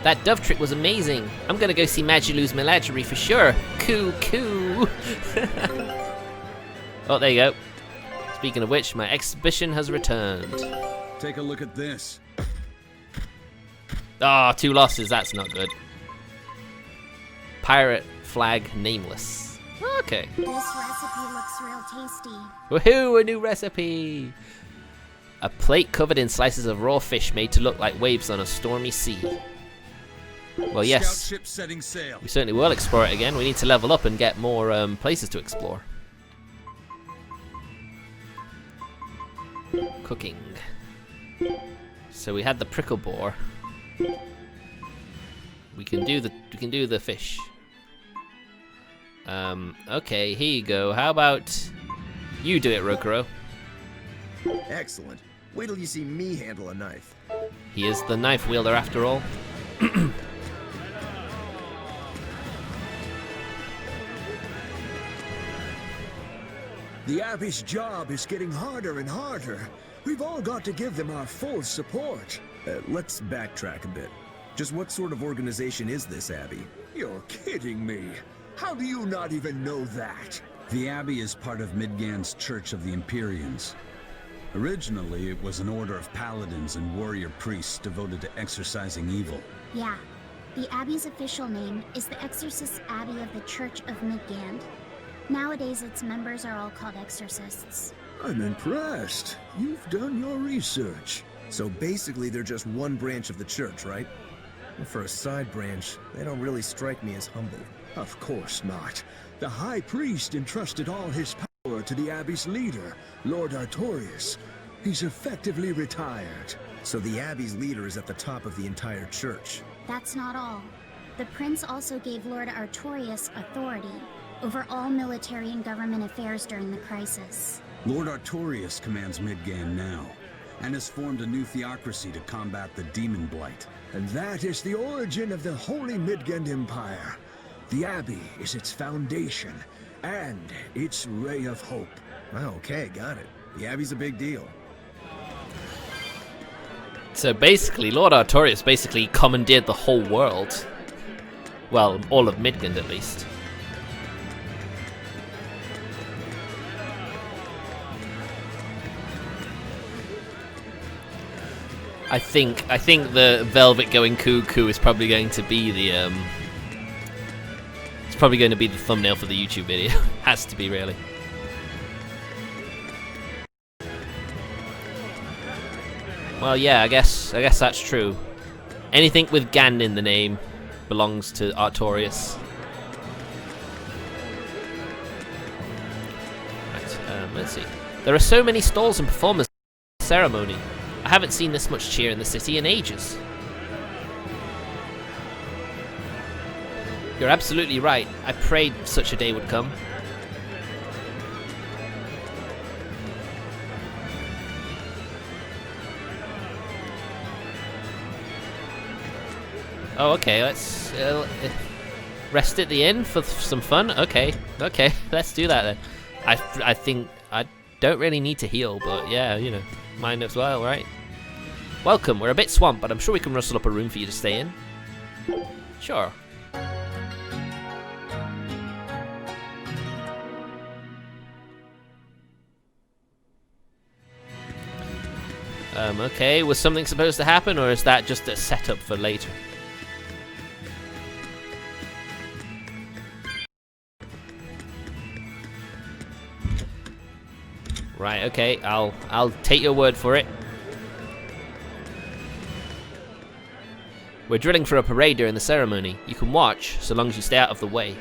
That dove trick was amazing. I'm gonna go see Magilou's Menagerie for sure. Coo. Oh, there you go. Speaking of which, my exhibition has returned. Take a look at this. Ah, 2 losses, that's not good. Pirate flag nameless. Okay. This recipe looks real tasty. Woohoo, a new recipe! A plate covered in slices of raw fish made to look like waves on a stormy sea. Well, yes. Scout ship setting sail. We certainly will explore it again. We need to level up and get more places to explore. Cooking. So we had the prickle boar. We can do the fish. Okay, here you go. How about you do it, Rokuro? Excellent. Wait till you see me handle a knife. He is the knife wielder after all. The Abbey's job is getting harder and harder. We've all got to give them our full support. Let's backtrack a bit. Just what sort of organization is this Abbey? You're kidding me. How do you not even know that? The Abbey is part of Midgand's Church of the Empyreans. Originally, it was an order of paladins and warrior priests devoted to exorcising evil. Yeah. The Abbey's official name is the Exorcist Abbey of the Church of Midgand. Nowadays, its members are all called exorcists. I'm impressed. You've done your research. So basically, they're just one branch of the church, right? Well, for a side branch, they don't really strike me as humble. Of course not. The High Priest entrusted all his power to the Abbey's leader, Lord Artorius. He's effectively retired. So the Abbey's leader is at the top of the entire church. That's not all. The prince also gave Lord Artorius authority over all military and government affairs during the crisis. Lord Artorius commands Midgand now, and has formed a new theocracy to combat the demon blight. And that is the origin of the Holy Midgand Empire. The Abbey is its foundation, and its ray of hope. Okay, got it. The Abbey's a big deal. So basically, Lord Artorius basically commandeered the whole world. Well, all of Midgand at least. I think the Velvet going cuckoo is probably going to be the it's probably going to be the thumbnail for the YouTube video. Has to be, really. Well, yeah, I guess that's true. Anything with Gand in the name belongs to Artorius. Right, let's see. There are so many stalls and performers in the ceremony. I haven't seen this much cheer in the city in ages. You're absolutely right. I prayed such a day would come. Oh, okay, let's rest at the inn for some fun. Okay, let's do that then. I think I don't really need to heal, but yeah, you know, might as well, right? Welcome, we're a bit swamped, but I'm sure we can rustle up a room for you to stay in. Sure. Okay, was something supposed to happen, or is that just a setup for later? Right, okay, I'll take your word for it. We're drilling for a parade during the ceremony. You can watch, so long as you stay out of the way.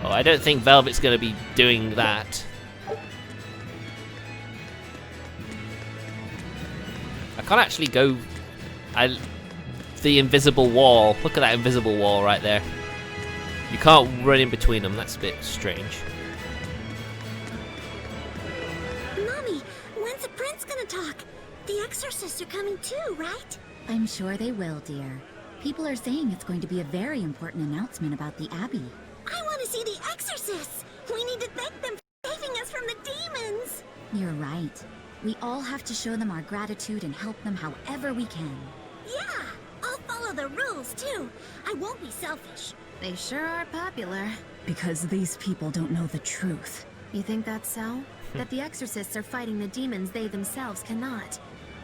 Oh, I don't think Velvet's going to be doing that. I can't actually go... The invisible wall. Look at that invisible wall right there. You can't run in between them. That's a bit strange. Mommy, when's the prince gonna talk? The exorcists are coming too, right? I'm sure they will, dear. People are saying it's going to be a very important announcement about the Abbey. I want to see the exorcists! We need to thank them for saving us from the demons! You're right. We all have to show them our gratitude and help them however we can. Yeah! I'll follow the rules, too. I won't be selfish. They sure are popular. Because these people don't know the truth. You think that's so? That the exorcists are fighting the demons they themselves cannot.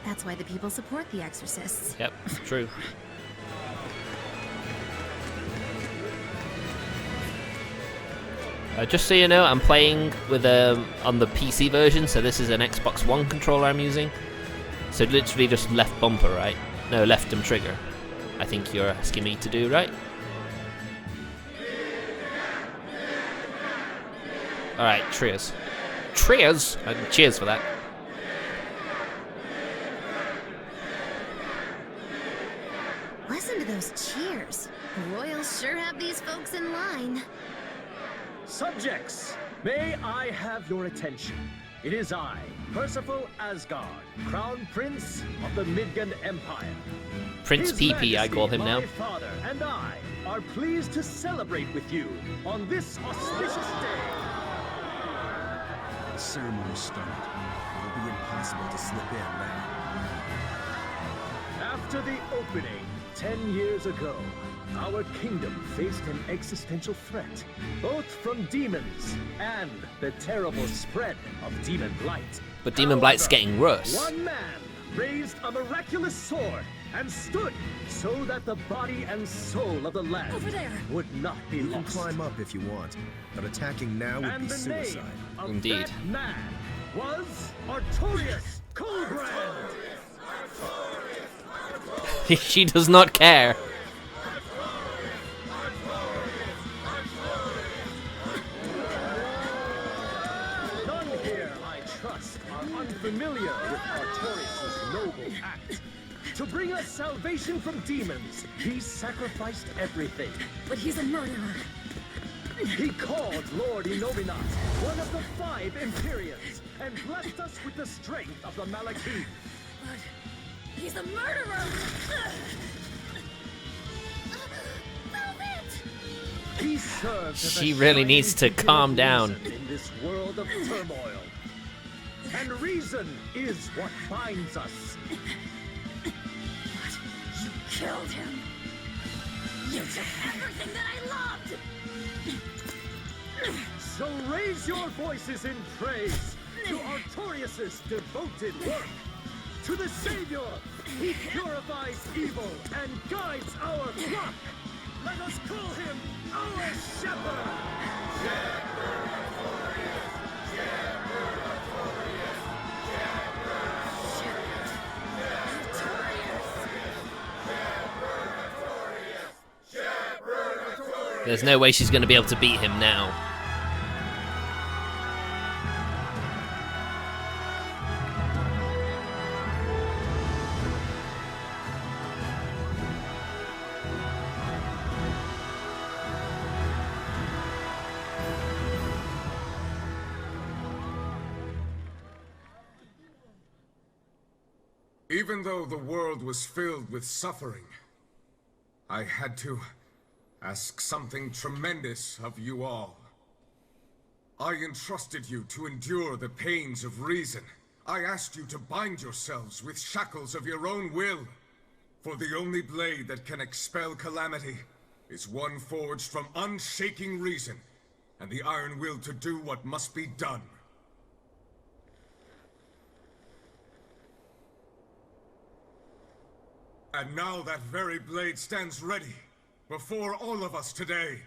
That's why the people support the exorcists. Yep, true. Just so you know, I'm playing with on the PC version, so this is an Xbox One controller I'm using. So literally just left bumper, right? No, left trigger. I think you're asking me to do, right? Alright, cheers. Cheers! Cheers for that. Listen to those cheers. The royals sure have these folks in line. Subjects, may I have your attention? It is I, Percival Asgard, Crown Prince of the Midgand Empire. Prince PP, I call him now. My father and I are pleased to celebrate with you on this auspicious day. The ceremony started. It will be impossible to slip in now. After the opening, 10 years ago, our kingdom faced an existential threat, both from demons and the terrible spread of demon blight. But demon blight's getting worse. One man raised a miraculous sword and stood so that the body and soul of the land would not be You can lost. climb up if you want, but attacking now would be And the suicide. name of Indeed. that man was Artorius Coldbrand. She does not care. None here, I trust, are unfamiliar with Artorius' noble act. To bring us salvation from demons, he sacrificed everything. But he's a murderer. He called Lord EmEmGameplay one of the 5 Imperiums, and blessed us with the strength of the Malachim. But he's a murderer! He serves as She a really shining needs to beacon of calm down. reason in this world of turmoil. And reason is what binds us. You killed him! You took everything that I loved! So raise your voices in praise to Artorius' devoted work, to the Savior who purifies evil and guides our flock. Let us call him our shepherd. There's no way she's going to be able to beat him now. Even though the world was filled with suffering, I had to ask something tremendous of you all. I entrusted you to endure the pains of reason. I asked you to bind yourselves with shackles of your own will. For the only blade that can expel calamity is one forged from unshaking reason and the iron will to do what must be done. And now that very blade stands ready before all of us today.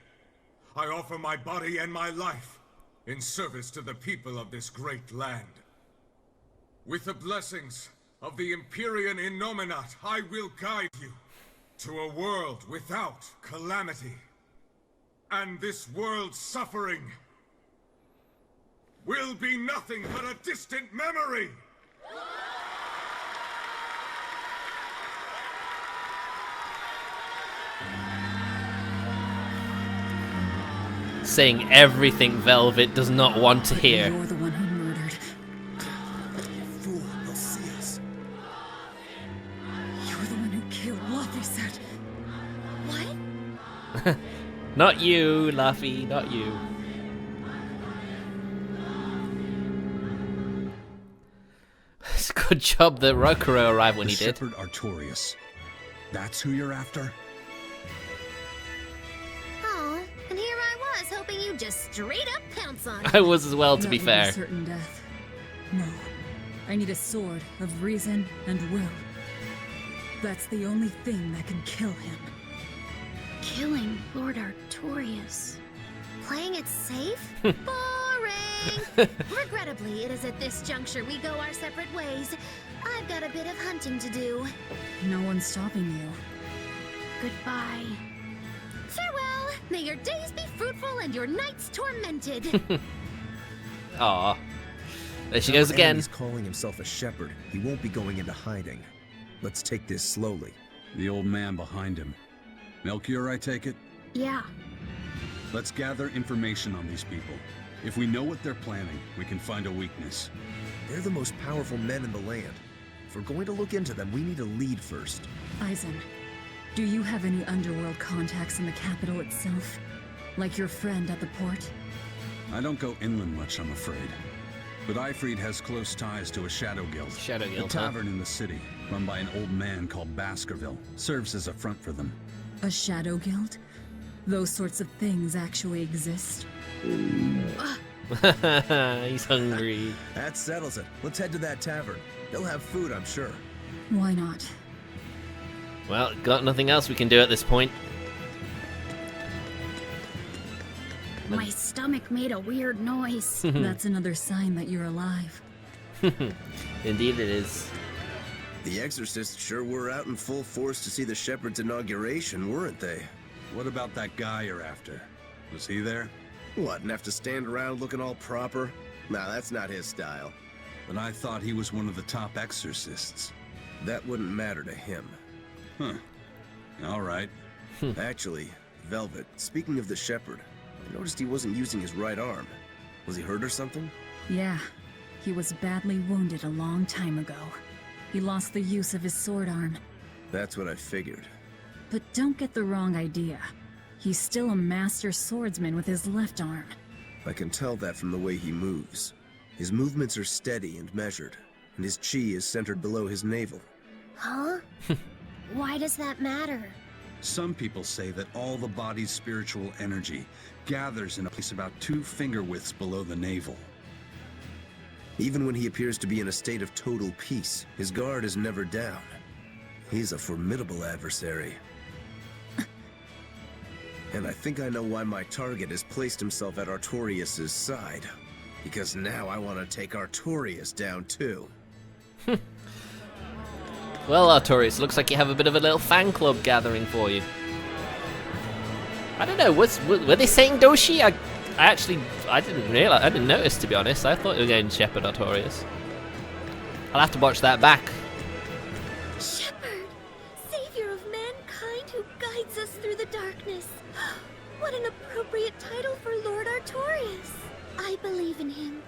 I offer my body and my life in service to the people of this great land. With the blessings of the Empyrean Innominat, I will guide you to a world without calamity. And this world's suffering will be nothing but a distant memory! Saying everything Velvet does not want to hear. You're the one who murdered. Fool, they'll see us. You're the one who killed Laphicet. What? Not you, Laffy, not you. It's a good job that Rokuro arrived when The he did. Shepherd Artorius. That's who you're after? Oh, and here I was hoping you'd just straight up pounce on I me. was as well, to be Not fair. even certain death. No. I need a sword of reason and will. That's the only thing that can kill him. Killing Lord Artorius. Playing it safe? Boring! Regrettably, it is at this juncture we go our separate ways. I've got a bit of hunting to do. No one's stopping you. Goodbye. Farewell! May your days be fruitful and your nights tormented. Aw. There she goes again. He's calling himself a shepherd. He won't be going into hiding. Let's take this slowly. The old man behind him. Melchior, I take it? Yeah. Let's gather information on these people. If we know what they're planning, we can find a weakness. They're the most powerful men in the land. If we're going to look into them, we need a lead first. Eisen, do you have any underworld contacts in the capital itself? Like your friend at the port? I don't go inland much, I'm afraid. But Eifried has close ties to a shadow guild. Shadow guild, a tavern in the city. run by an old man called Baskerville. Serves as a front for them. A shadow guild? Those sorts of things actually exist? He's hungry. That settles it. Let's head to that tavern. They'll have food, I'm sure. Why not? Well, got nothing else we can do at this point. My stomach made a weird noise. That's another sign that you're alive. Indeed it is. The exorcists sure were out in full force to see the shepherd's inauguration, weren't they? What about that guy you're after? Was he there? What, and have to stand around looking all proper? Nah, that's not his style. But I thought he was one of the top exorcists. That wouldn't matter to him. Huh. All right. Actually, Velvet, speaking of the shepherd, I noticed he wasn't using his right arm. Was he hurt or something? Yeah. He was badly wounded a long time ago. He lost the use of his sword arm. That's what I figured. But don't get the wrong idea. He's still a master swordsman with his left arm. I can tell that from the way he moves. His movements are steady and measured, and his chi is centered below his navel. Huh? Why does that matter? Some people say that all the body's spiritual energy gathers in a place about 2 finger widths below the navel. Even when he appears to be in a state of total peace, his guard is never down. He's a formidable adversary. And I think I know why my target has placed himself at Artorius' side. Because now I want to take Artorius down too. Well, Artorius, looks like you have a bit of a little fan club gathering for you. I don't know, were they saying Doshi? I didn't realize, I didn't notice, to be honest. I thought you were going Shepherd Artorius. I'll have to watch that back. Shepherd, savior of mankind who guides us through the darkness. What an appropriate title for Lord Artorius. I believe in him.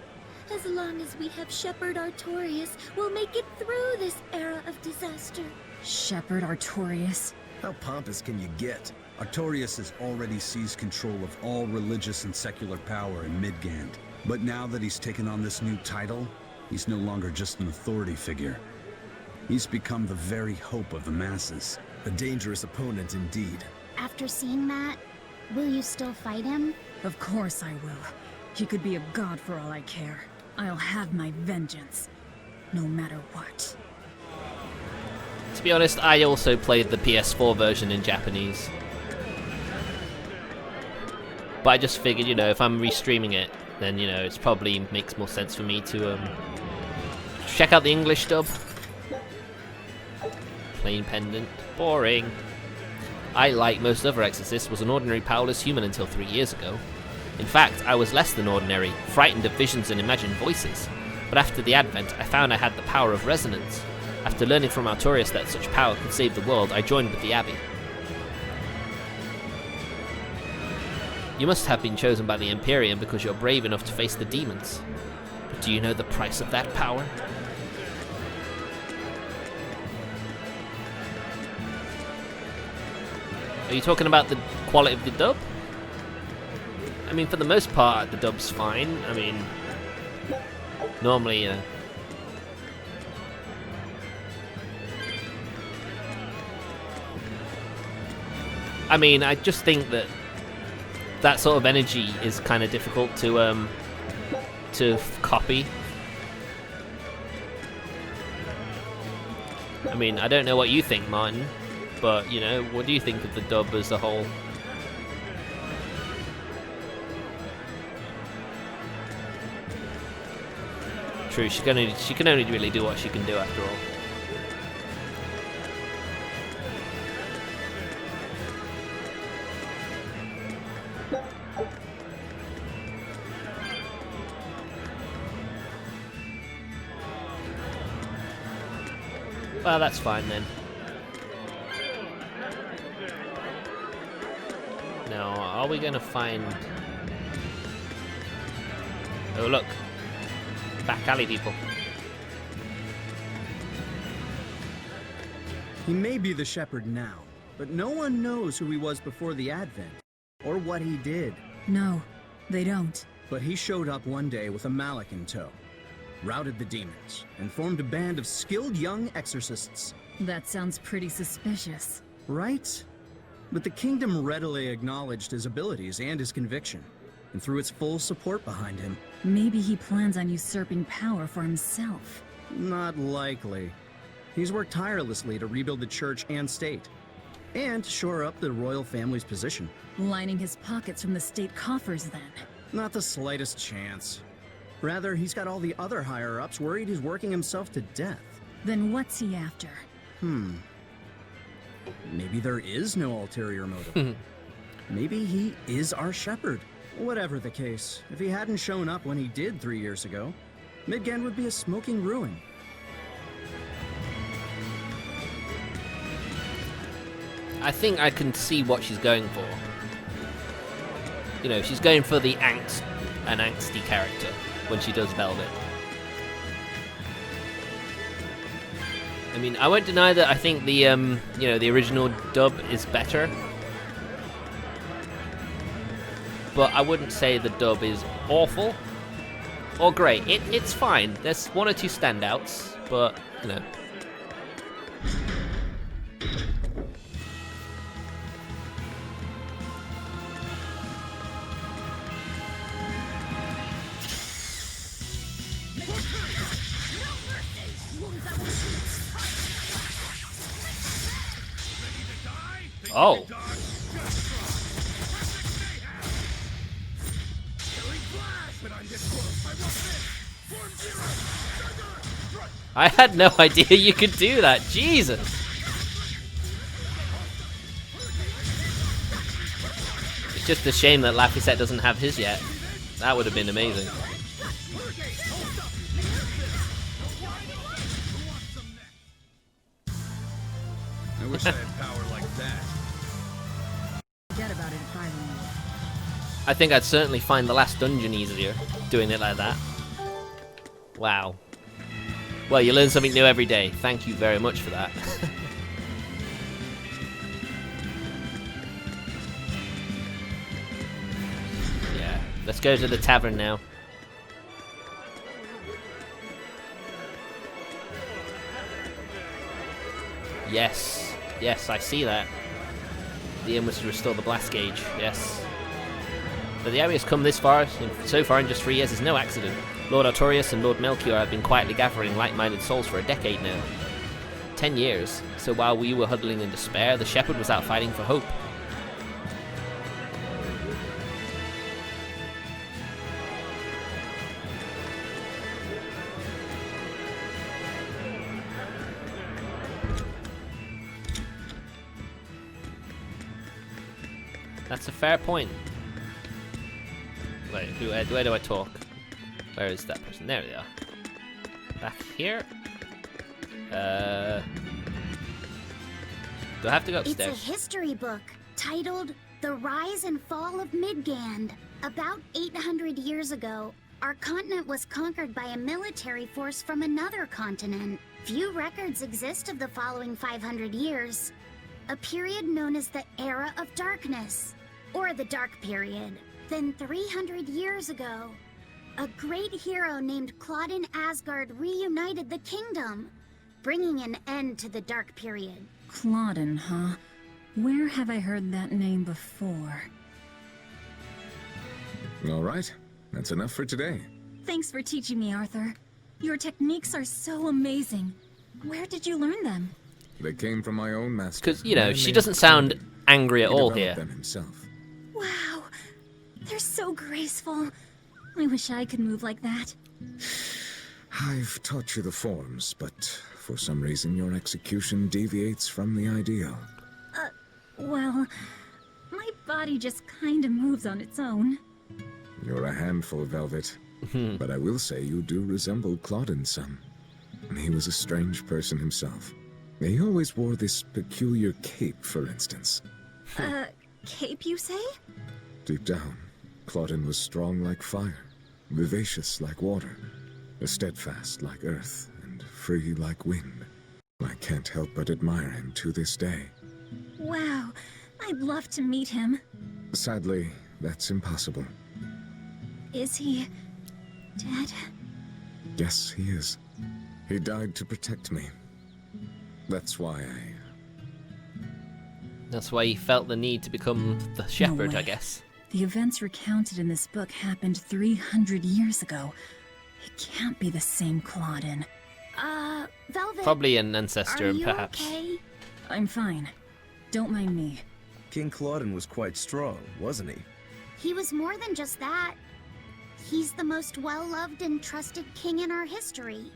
As long as we have Shepherd Artorius, we'll make it through this era of disaster. Shepherd Artorius? How pompous can you get? Artorius has already seized control of all religious and secular power in Midgand. But now that he's taken on this new title, he's no longer just an authority figure. He's become the very hope of the masses. A dangerous opponent indeed. After seeing that, will you still fight him? Of course I will. He could be a god for all I care. I'll have my vengeance, no matter what. To be honest, I also played the PS4 version in Japanese. But I just figured, you know, if I'm restreaming it, then, you know, it's probably makes more sense for me to check out the English dub. Plain pendant. Boring. I, like most other exorcists, was an ordinary powerless human until 3 years ago. In fact, I was less than ordinary, frightened of visions and imagined voices. But after the Advent, I found I had the power of resonance. After learning from Artorius that such power could save the world, I joined with the Abbey. You must have been chosen by the Empyrean because you're brave enough to face the demons. But do you know the price of that power? Are you talking about the quality of the dub? I mean, for the most part, the dub's fine. I mean, normally, I mean, I just think that that sort of energy is kind of difficult to copy. I mean, I don't know what you think, Martin, but, you know, what do you think of the dub as a whole? True, she can only really do what she can do after all. Well, that's fine then. Now, are we going to find... Oh, look. Back alley people. He may be the shepherd now, but no one knows who he was before the Advent, or what he did. No, they don't. But he showed up one day with a mallet in tow. routed the demons, and formed a band of skilled young exorcists. That sounds pretty suspicious. Right? But the kingdom readily acknowledged his abilities and his conviction, and threw its full support behind him. Maybe he plans on usurping power for himself. Not likely. He's worked tirelessly to rebuild the church and state, and shore up the royal family's position. Lining his pockets from the state coffers, then. Not the slightest chance. Rather, he's got all the other higher-ups worried he's working himself to death. Then what's he after? Maybe there is no ulterior motive. Maybe he is our shepherd. Whatever the case, if he hadn't shown up when he did 3 years ago, Midgand would be a smoking ruin. I think I can see what she's going for. You know, she's going for the angst, an angsty character when she does Velvet. I mean, I won't deny that I think the you know, the original dub is better, but I wouldn't say the dub is awful or great. It's fine. There's one or two standouts, but you know. Oh. I had no idea you could do that. Jesus. It's just a shame that Laphicet doesn't have his yet. That would have been amazing. I wish I had power like that. Forget about it if I were you. I think I'd certainly find the last dungeon easier doing it like that. Wow. Well, you learn something new every day. Thank you very much for that. Yeah, let's go to the tavern now. Yes, yes, I see that. The aim was to restore the blast gauge, yes. But the Abbey has come this far, so far in just 3 years, is no accident. Lord Artorius and Lord Melchior have been quietly gathering like-minded souls for a decade now. 10 years, so while we were huddling in despair, the shepherd was out fighting for hope. That's a fair point. Wait, where do I talk? Where is that person? There they are. Back here? Do I have to go upstairs? It's a history book titled The Rise and Fall of Midgand. About 800 years ago, our continent was conquered by a military force from another continent. Few records exist of the following 500 years. A period known as the Era of Darkness, or the Dark Period. Then 300 years ago, a great hero named Claudin Asgard reunited the kingdom, bringing an end to the Dark Period. Claudin, huh? Where have I heard that name before? All right, that's enough for today. Thanks for teaching me, Arthur. Your techniques are so amazing. Where did you learn them? They came from my own master. Because, you know, she doesn't sound angry at all here. Them himself. Wow, they're so graceful. I wish I could move like that. I've taught you the forms, but for some reason your execution deviates from the ideal. Well, my body just kinda moves on its own. You're a handful, Velvet. But I will say you do resemble Claudin some. He was a strange person himself. He always wore this peculiar cape, for instance. Cape, you say? Deep down, Claudin was strong like fire, vivacious like water, steadfast like earth, and free like wind. I can't help but admire him to this day. Wow, I'd love to meet him. Sadly, that's impossible. Is he dead? Yes, he is. He died to protect me. That's why That's why he felt the need to become the shepherd, I guess. The events recounted in this book happened 300 years ago. It can't be the same Claudin. Velvet. Probably an ancestor, are you perhaps. Okay? I'm fine. Don't mind me. King Claudin was quite strong, wasn't he? He was more than just that. He's the most well-loved and trusted king in our history.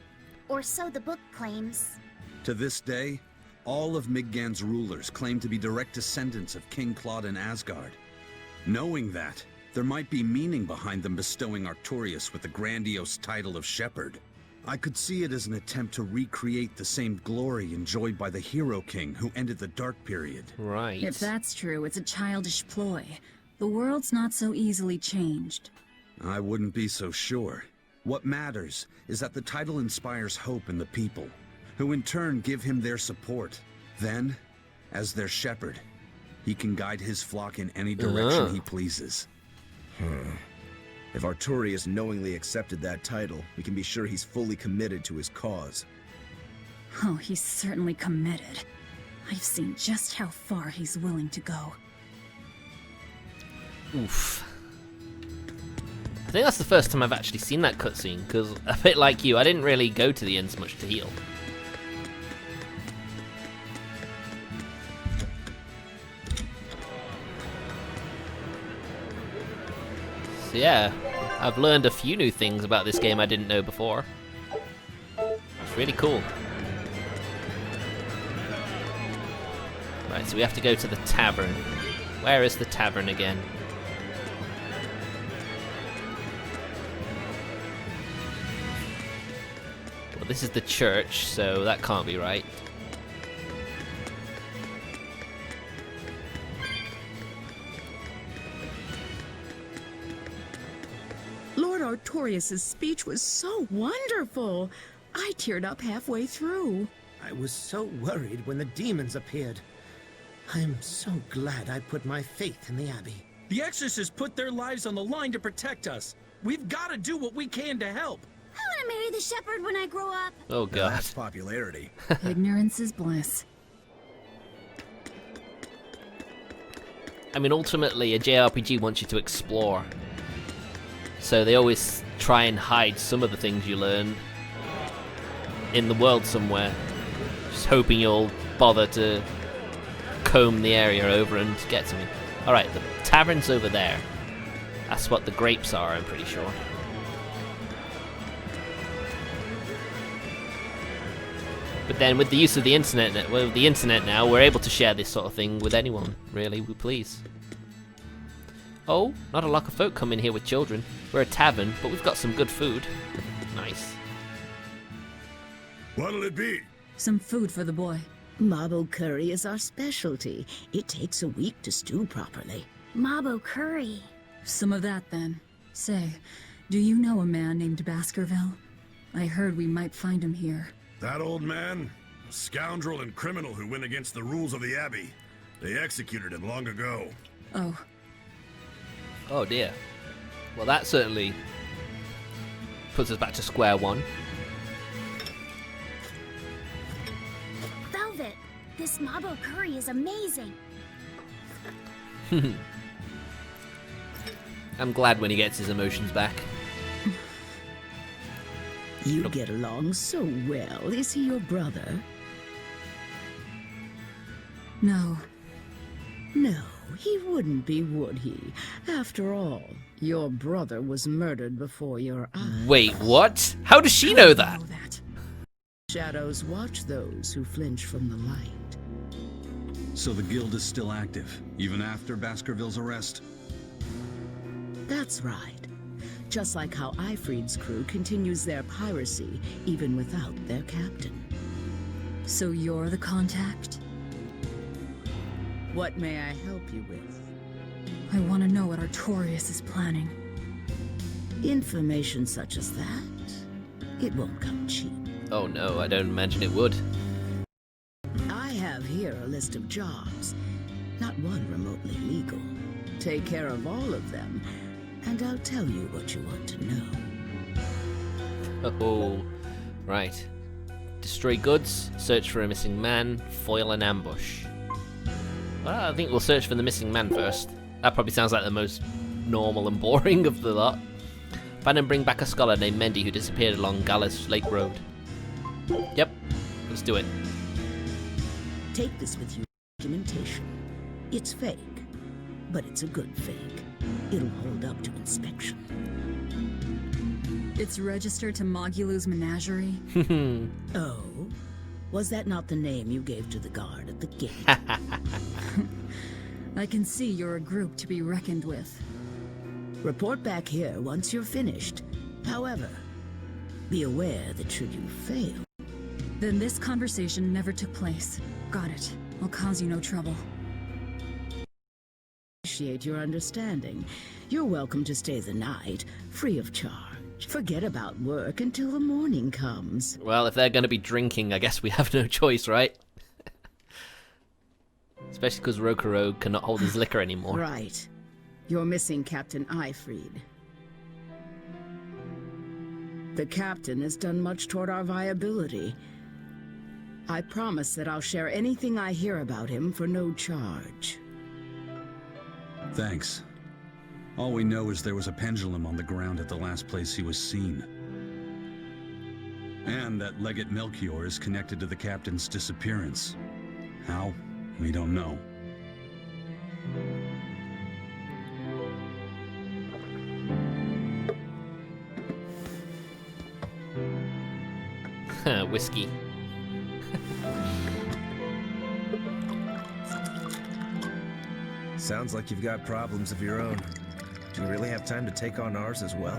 Or so the book claims. To this day, all of Midgand's rulers claim to be direct descendants of King Claudin Asgard. Knowing that, there might be meaning behind them bestowing Artorius with the grandiose title of Shepherd. I could see it as an attempt to recreate the same glory enjoyed by the Hero King who ended the Dark Period. Right. If that's true, it's a childish ploy. The world's not so easily changed. I wouldn't be so sure. What matters is that the title inspires hope in the people, who in turn give him their support. Then, as their shepherd, he can guide his flock in any direction he pleases. If Artorius knowingly accepted that title, we can be sure he's fully committed to his cause. Oh, he's certainly committed. I've seen just how far he's willing to go. Oof. I think that's the first time I've actually seen that cutscene, because a bit like you, I didn't really go to the inns much to heal. So yeah, I've learned a few new things about this game I didn't know before. It's really cool. Right, so we have to go to the tavern. Where is the tavern again? Well, this is the church, so that can't be right. Lord Artorius' speech was so wonderful. I teared up halfway through. I was so worried when the demons appeared. I'm so glad I put my faith in the Abbey. The exorcists put their lives on the line to protect us. We've got to do what we can to help. I want to marry the shepherd when I grow up. Oh god. That's popularity. Ignorance is bliss. I mean, ultimately, a JRPG wants you to explore. So they always try and hide some of the things you learn in the world somewhere. Just hoping you'll bother to comb the area over and get to me. Alright, the tavern's over there. That's what the grapes are, I'm pretty sure. But then with the use of the internet, now, we're able to share this sort of thing with anyone, really, we please. Oh, not a lot of folk come in here with children. We're a tavern, but we've got some good food. Nice. What'll it be? Some food for the boy. Mabo curry is our specialty. It takes a week to stew properly. Mabo curry. Some of that, then. Say, do you know a man named Baskerville? I heard we might find him here. That old man? A scoundrel and criminal who went against the rules of the Abbey. They executed him long ago. Oh. Oh dear. Well, that certainly puts us back to square one. Velvet, this Mabo curry is amazing. I'm glad when he gets his emotions back. You get along so well. Is he your brother? No. No, he wouldn't be, would he? After all, your brother was murdered before your eyes. Wait, what? How does she know that? Shadows watch those who flinch from the light. So the guild is still active, even after Baskerville's arrest? That's right. Just like how Ifrid's crew continues their piracy, even without their captain. So you're the contact? What may I help you with? I want to know what Artorius is planning. Information such as that, it won't come cheap. Oh no, I don't imagine it would. I have here a list of jobs, not one remotely legal. Take care of all of them, and I'll tell you what you want to know. Oh, right. Destroy goods, search for a missing man, foil an ambush. Well, I think we'll search for the missing man first. That probably sounds like the most normal and boring of the lot. Find and bring back a scholar named Mendy who disappeared along Gallus Lake Road. Yep, let's do it. Take this with you for documentation. It's fake, but it's a good fake. It'll hold up to inspection. It's registered to Mogulu's menagerie. Oh? Was that not the name you gave to the guard at the gate? I can see you're a group to be reckoned with. Report back here once you're finished. However, be aware that should you fail... Then this conversation never took place. Got it. I'll cause you no trouble. Appreciate your understanding. You're welcome to stay the night, free of charge. Forget about work until the morning comes. Well, if they're going to be drinking, I guess we have no choice, right? Especially because Rokurou cannot hold his liquor anymore. Right. You're missing Captain Eifried. The captain has done much toward our viability. I promise that I'll share anything I hear about him for no charge. Thanks. All we know is there was a pendulum on the ground at the last place he was seen. And that Legate Melchior is connected to the captain's disappearance. How? We don't know. Whiskey. Sounds like you've got problems of your own. Do you really have time to take on ours as well?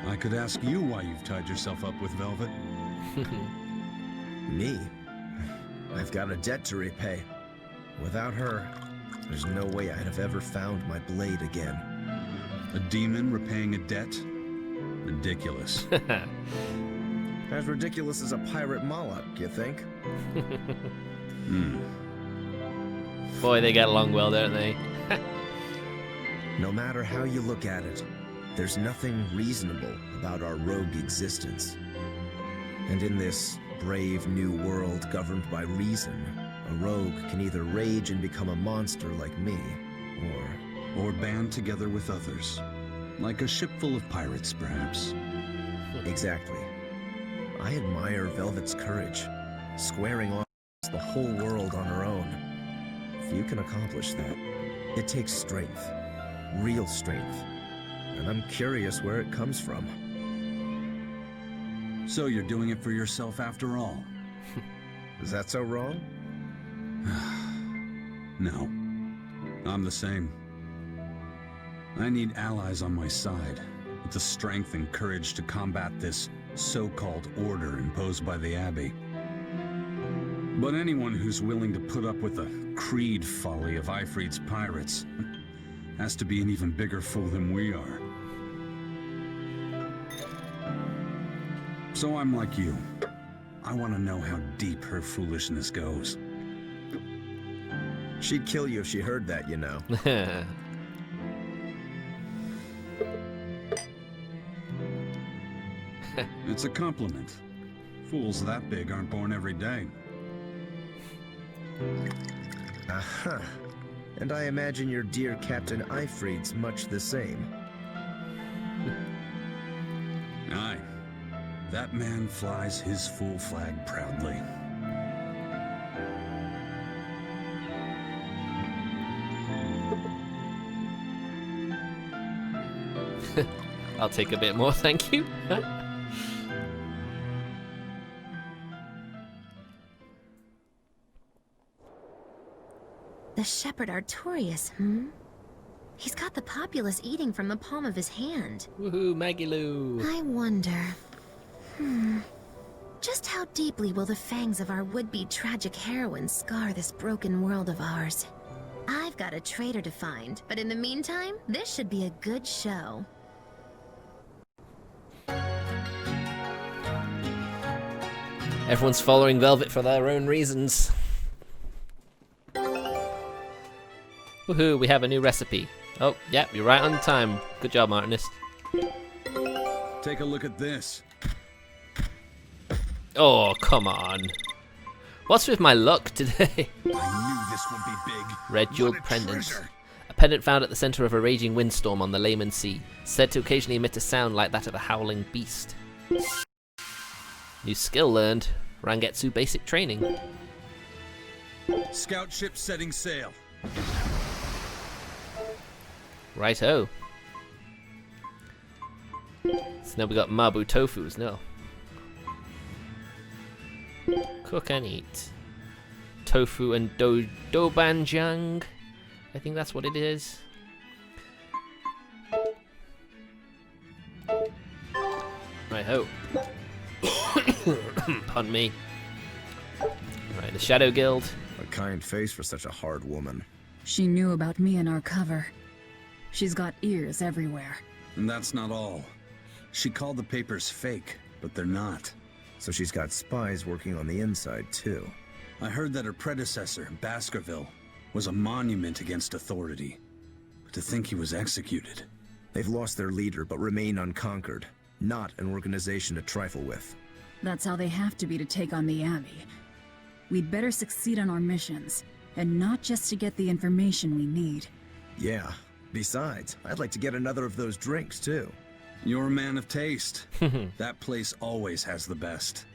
I could ask you why you've tied yourself up with Velvet. Me? I've got a debt to repay. Without her, there's no way I'd have ever found my blade again. A demon repaying a debt? Ridiculous. As ridiculous as a pirate Moloch, you think? Boy, they get along well, don't they? No matter how you look at it, there's nothing reasonable about our rogue existence. And in this brave new world governed by reason, a rogue can either rage and become a monster like me, or band together with others. Like a ship full of pirates, perhaps. Exactly. I admire Velvet's courage, squaring off the whole world on her own. If you can accomplish that, it takes strength, real strength, and I'm curious where it comes from. So you're doing it for yourself after all? Is that so wrong? No. I'm the same. I need allies on my side, with the strength and courage to combat this so-called order imposed by the Abbey. But anyone who's willing to put up with the creed folly of Eifried's pirates has to be an even bigger fool than we are. So I'm like you. I want to know how deep her foolishness goes. She'd kill you if she heard that, you know. It's a compliment. Fools that big aren't born every day. Aha. And I imagine your dear Captain Eifried's much the same. Aye. That man flies his full flag proudly. I'll take a bit more, thank you. The shepherd Artorius, He's got the populace eating from the palm of his hand. Woohoo, Magiloo! I wonder... Just how deeply will the fangs of our would-be tragic heroine scar this broken world of ours? I've got a traitor to find, but in the meantime, this should be a good show. Everyone's following Velvet for their own reasons. Woohoo, we have a new recipe. Oh, yep, you're right on time. Good job, Martinist. Take a look at this. Oh, come on. What's with my luck today? I knew this would be big. Red jeweled pendant. A pendant found at the center of a raging windstorm on the Lehman Sea, said to occasionally emit a sound like that of a howling beast. New skill learned. Rangetsu basic training. Scout ship setting sail. Righto. So now we got Mabu Tofus, no. Cook and eat. Tofu and dobanjang. I think that's what it is. Righto. Pardon me. Right, the Shadow Guild. A kind face for such a hard woman. She knew about me and our cover. She's got ears everywhere. And that's not all. She called the papers fake, but they're not. So she's got spies working on the inside, too. I heard that her predecessor, Baskerville, was a monument against authority. But to think he was executed. They've lost their leader, but remain unconquered. Not an organization to trifle with. That's how they have to be to take on the Abbey. We'd better succeed on our missions, and not just to get the information we need. Yeah. Besides, I'd like to get another of those drinks, too. You're a man of taste. That place always has the best.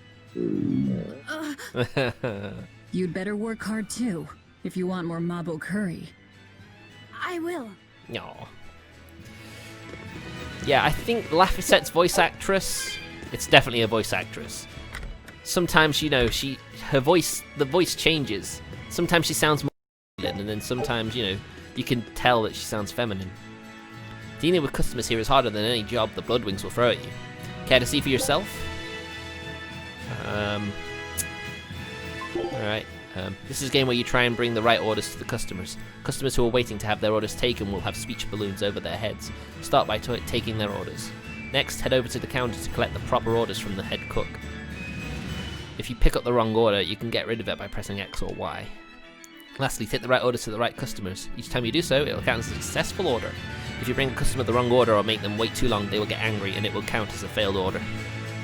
You'd better work hard, too, if you want more Mabo curry. I will. No. Yeah, I think Laphicette's voice actress, it's definitely a voice actress. Sometimes, you know, the voice changes. Sometimes she sounds more masculine, and then sometimes, you know, you can tell that she sounds feminine. Dealing with customers here is harder than any job the Bloodwings will throw at you. Care to see for yourself? Alright. This is a game where you try and bring the right orders to the customers. Customers who are waiting to have their orders taken will have speech balloons over their heads. Start by taking their orders. Next, head over to the counter to collect the proper orders from the head cook. If you pick up the wrong order, you can get rid of it by pressing X or Y. Lastly, take the right orders to the right customers. Each time you do so, it will count as a successful order. If you bring a customer the wrong order or make them wait too long, they will get angry and it will count as a failed order.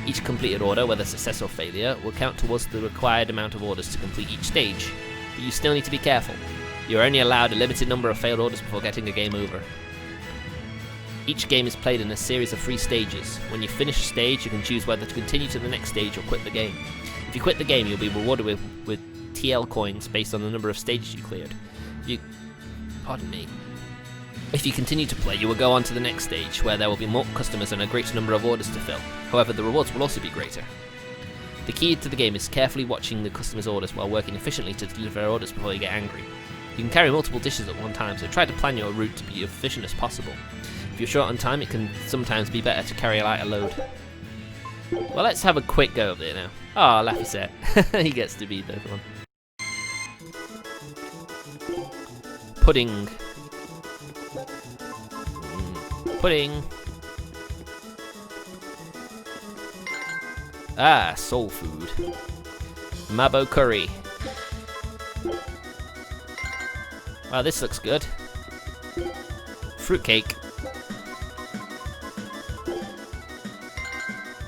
Each completed order, whether success or failure, will count towards the required amount of orders to complete each stage. But you still need to be careful. You are only allowed a limited number of failed orders before getting a game over. Each game is played in a series of 3 stages. When you finish a stage, you can choose whether to continue to the next stage or quit the game. If you quit the game, you'll be rewarded with TL coins based on the number of stages you cleared. If you continue to play, you will go on to the next stage, where there will be more customers and a greater number of orders to fill. However, the rewards will also be greater. The key to the game is carefully watching the customers' orders while working efficiently to deliver their orders before you get angry. You can carry multiple dishes at one time, so try to plan your route to be as efficient as possible. If you're short on time, it can sometimes be better to carry a lighter load. Well, let's have a quick go of it now. Oh, Laphicette. He gets to be the one. Pudding. Pudding. Ah, soul food. Mabo curry. Wow, this looks good. Fruitcake.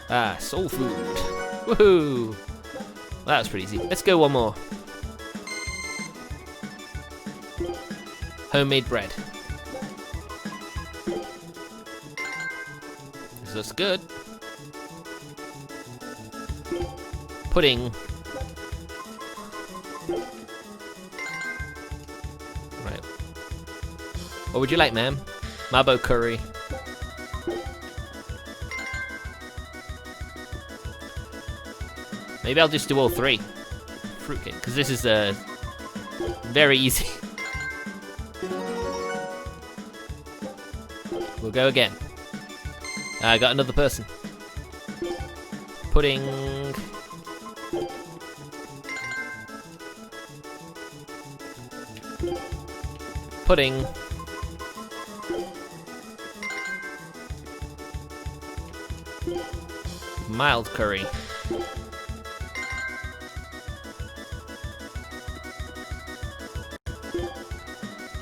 Ah, soul food. Woohoo! Well, that was pretty easy. Let's go one more. Homemade bread. This looks good. Pudding. Right. What would you like, ma'am? Mabo curry. Maybe I'll just do all 3. Fruitcake, because this is very easy. We'll go again. I got another person. Pudding. Pudding. Mild curry.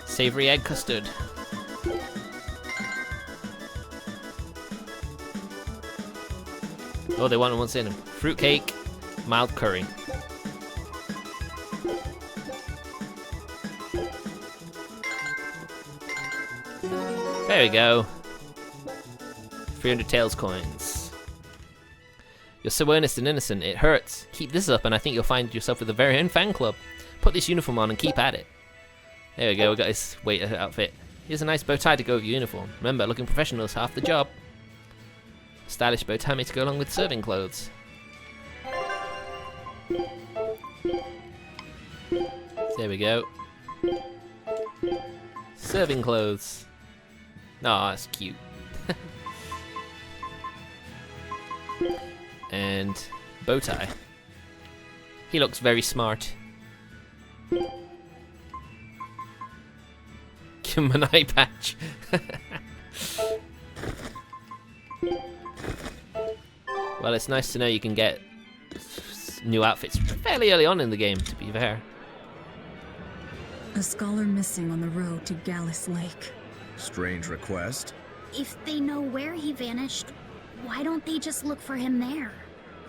Savory egg custard. Oh, they want what's in them. Fruitcake, mild curry. There we go. 300 tails coins. You're so earnest and innocent, it hurts. Keep this up and I think you'll find yourself with a very own fan club. Put this uniform on and keep at it. There we go, we got his waiter outfit. Here's a nice bow tie to go with your uniform. Remember, looking professional is half the job. Stylish bow tie made to go along with serving clothes. There we go. Serving clothes. Oh, that's cute. And bow tie. He looks very smart. Give him an eye patch. Well, it's nice to know you can get new outfits fairly early on in the game, to be fair. A scholar missing on the road to Gallus Lake. Strange request. If they know where he vanished, why don't they just look for him there?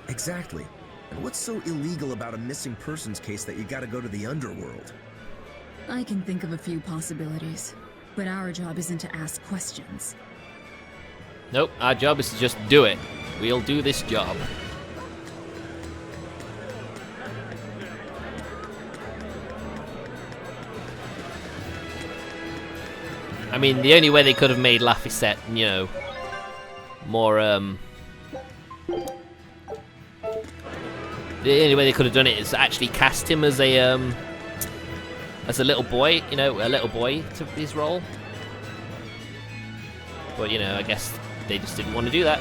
Exactly. And what's so illegal about a missing persons case that you gotta go to the underworld? I can think of a few possibilities, but our job isn't to ask questions. Nope, our job is to just do it. We'll do this job. I mean, the only way they could have made Laphicet, you know, more, the only way they could have done it is actually cast him as a little boy, you know, a little boy to his role. But, you know, I guess they just didn't want to do that.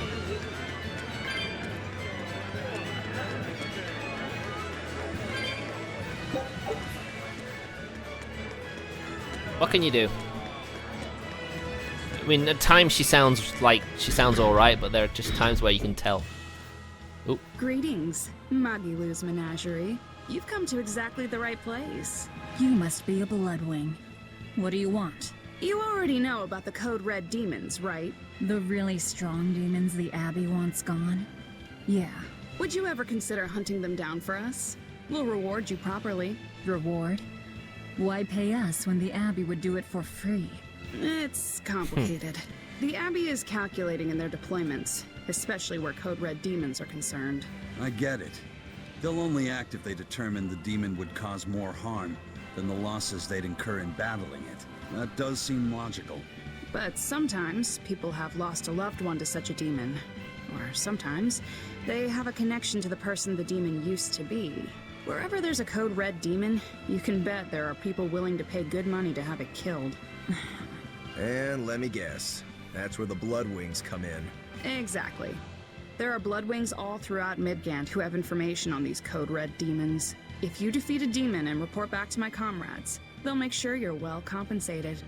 What can you do? I mean, at times she sounds alright, but there are just times where you can tell. Ooh. Greetings, Magilu's menagerie. You've come to exactly the right place. You must be a Bloodwing. What do you want? You already know about the Code Red demons, right? The really strong demons the Abbey wants gone? Yeah. Would you ever consider hunting them down for us? We'll reward you properly. Reward? Why pay us when the Abbey would do it for free? It's complicated. The Abbey is calculating in their deployments, especially where Code Red demons are concerned. I get it. They'll only act if they determine the demon would cause more harm than the losses they'd incur in battling it. That does seem logical. But sometimes people have lost a loved one to such a demon. Or sometimes they have a connection to the person the demon used to be. Wherever there's a Code Red demon, you can bet there are people willing to pay good money to have it killed. And let me guess, that's where the Bloodwings come in. Exactly. There are Bloodwings all throughout Midgand who have information on these Code Red demons. If you defeat a demon and report back to my comrades, they'll make sure you're well compensated.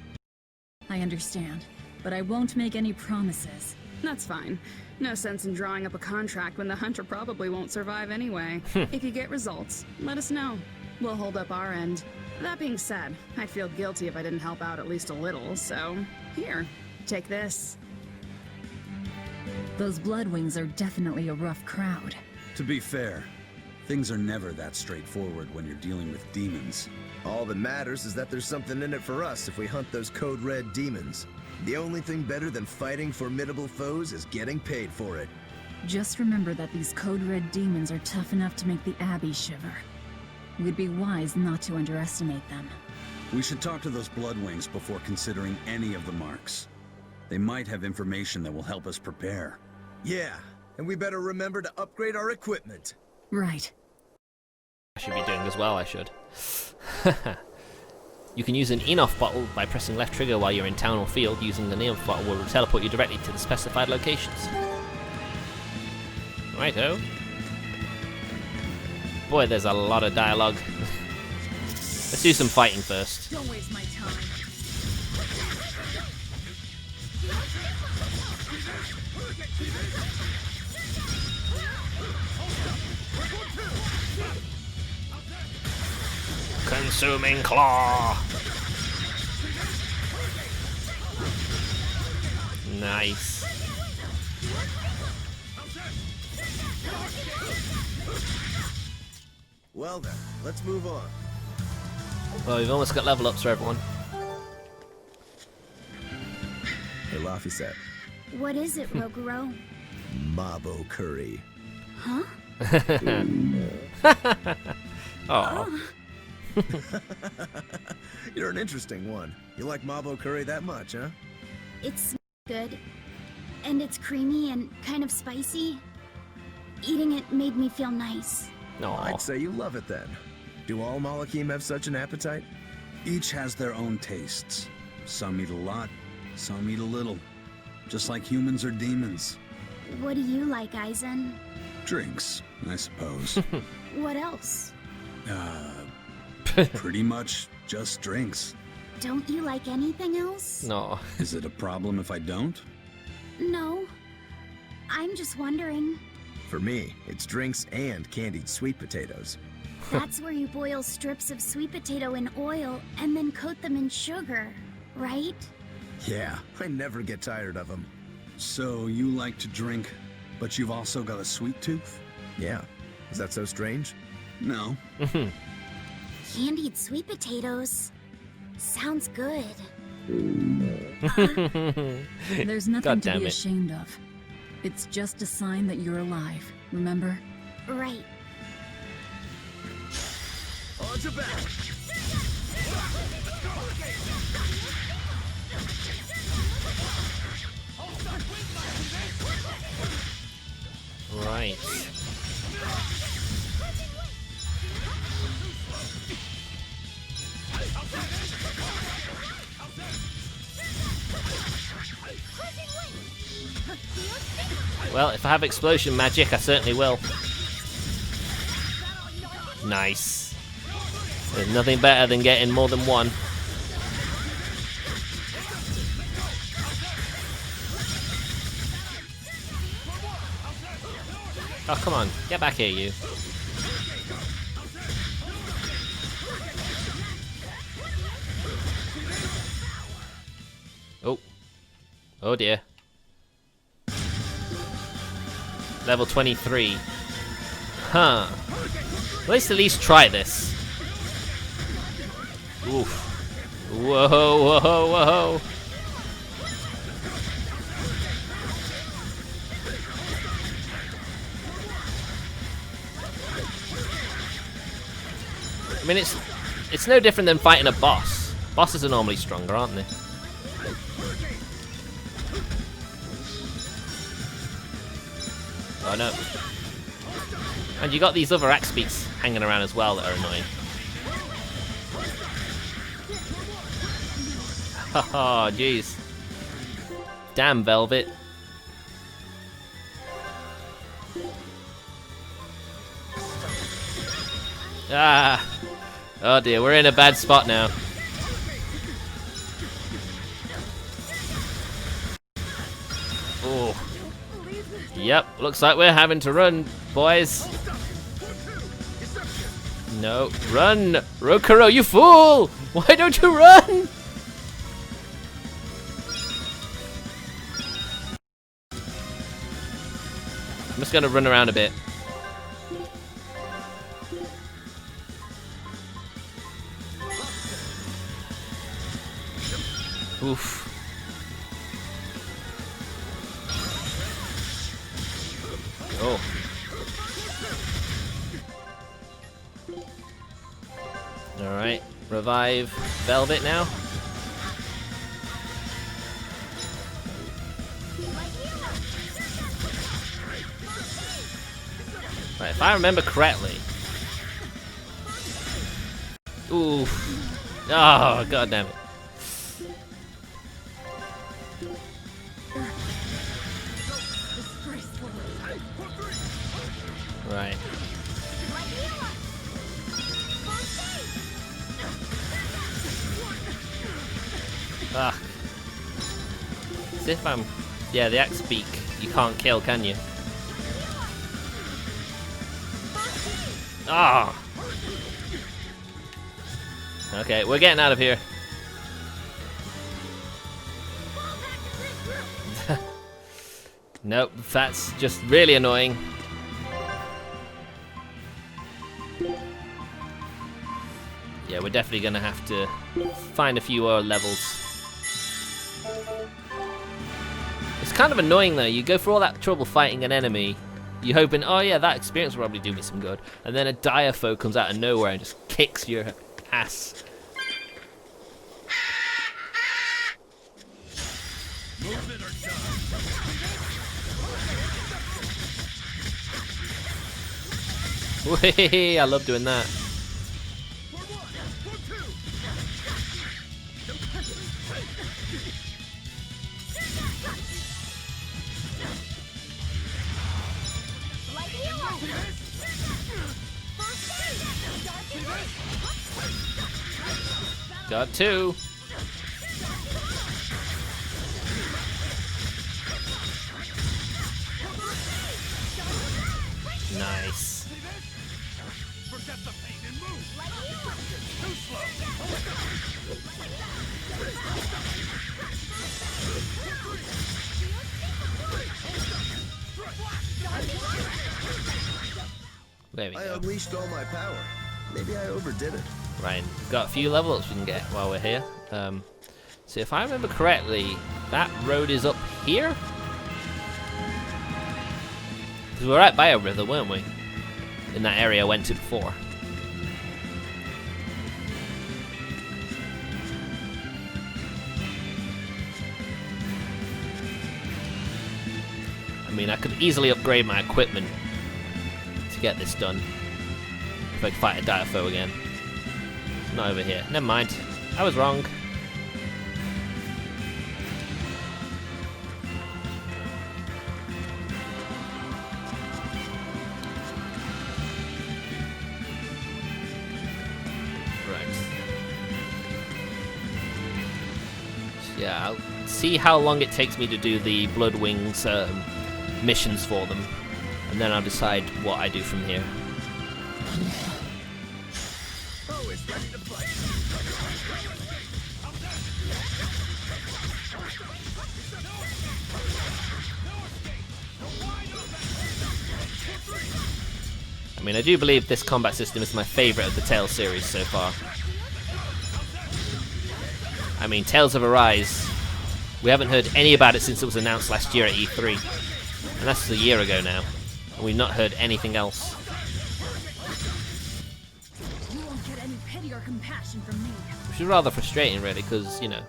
I understand, but I won't make any promises. That's fine. No sense in drawing up a contract when the hunter probably won't survive anyway. If you get results, let us know. We'll hold up our end. That being said, I'd feel guilty if I didn't help out at least a little, so here, take this. Those Bloodwings are definitely a rough crowd. To be fair, things are never that straightforward when you're dealing with demons. All that matters is that there's something in it for us if we hunt those Code Red demons. The only thing better than fighting formidable foes is getting paid for it. Just remember that these Code Red demons are tough enough to make the Abbey shiver. We'd be wise not to underestimate them. We should talk to those Bloodwings before considering any of the marks. They might have information that will help us prepare. Yeah, and we better remember to upgrade our equipment. Right. I should be doing as well, I should. You can use an Enough bottle by pressing left trigger while you're in town or field. Using the Enough bottle will teleport you directly to the specified locations. Righto. Boy, there's a lot of dialogue. Let's do some fighting first. Don't waste my time. Consuming claw. Nice. Well then, let's move on. Well, we've almost got level ups for everyone. Hey, Laffy said. What is it, Roguro? Mabo curry. Huh? Aw. You're an interesting one. You like Mabo curry that much, huh? It's good. And it's creamy and kind of spicy. Eating it made me feel nice. I'd say you love it then. Do all Malakim have such an appetite? Each has their own tastes. Some eat a lot, some eat a little. Just like humans or demons. What do you like, Aizen? Drinks, I suppose. What else? Pretty much just drinks. Don't you like anything else? No. Is it a problem if I don't? No. I'm just wondering. For me, it's drinks and candied sweet potatoes. That's where you boil strips of sweet potato in oil and then coat them in sugar, right? Yeah, I never get tired of them. So you like to drink, but you've also got a sweet tooth? Yeah. Is that so strange? No. Candied sweet potatoes. Sounds good. There's nothing to be ashamed of. It's just a sign that you're alive, remember? Right. On to battle. Right. Well, if I have explosion magic, I certainly will. Nice. There's nothing better than getting more than one. Oh, come on. Get back here, you. Oh. Oh, dear. Level 23. Huh. Let's at least try this. Oof. Whoa, whoa, whoa. I mean, it's no different than fighting a boss. Bosses are normally stronger, aren't they? Oh no. And you got these other axe beaks hanging around as well that are annoying. Oh, jeez. Damn, Velvet. Ah. Oh dear, we're in a bad spot now. Oh. Yep, looks like we're having to run, boys. No, run! Rokuro, you fool! Why don't you run? I'm just gonna run around a bit. Oof. Oh. Alright, revive Velvet now. Right, if I remember correctly. Oof. Oh, god damn it. Right. Ah. As if I'm... Yeah, the axe beak you can't kill, can you? Ah. Okay, we're getting out of here. Nope, that's just really annoying. Yeah, we're definitely gonna have to find a few more levels. It's kind of annoying though, you go through all that trouble fighting an enemy, you're hoping, oh yeah, that experience will probably do me some good, and then a dire foe comes out of nowhere and just kicks your ass. Whee, I love doing that. Got two. Nice. There we go. I unleashed all my power. Maybe I overdid it. Right, got a few level ups we can get while we're here. So if I remember correctly, that road is up here? Because we were right by a river, weren't we? In that area I went to before. I mean, I could easily upgrade my equipment to get this done. If I could fight a dire foe again. Not over here. Never mind. I was wrong. Yeah, I'll see how long it takes me to do the Blood Wings missions for them, and then I'll decide what I do from here. I mean, I do believe this combat system is my favourite of the Tales series so far. I mean, Tales of Arise, we haven't heard any about it since it was announced last year at E3. And that's a year ago now. And we've not heard anything else. You won't get any pity or compassion from me. Which is rather frustrating, really, because, you know,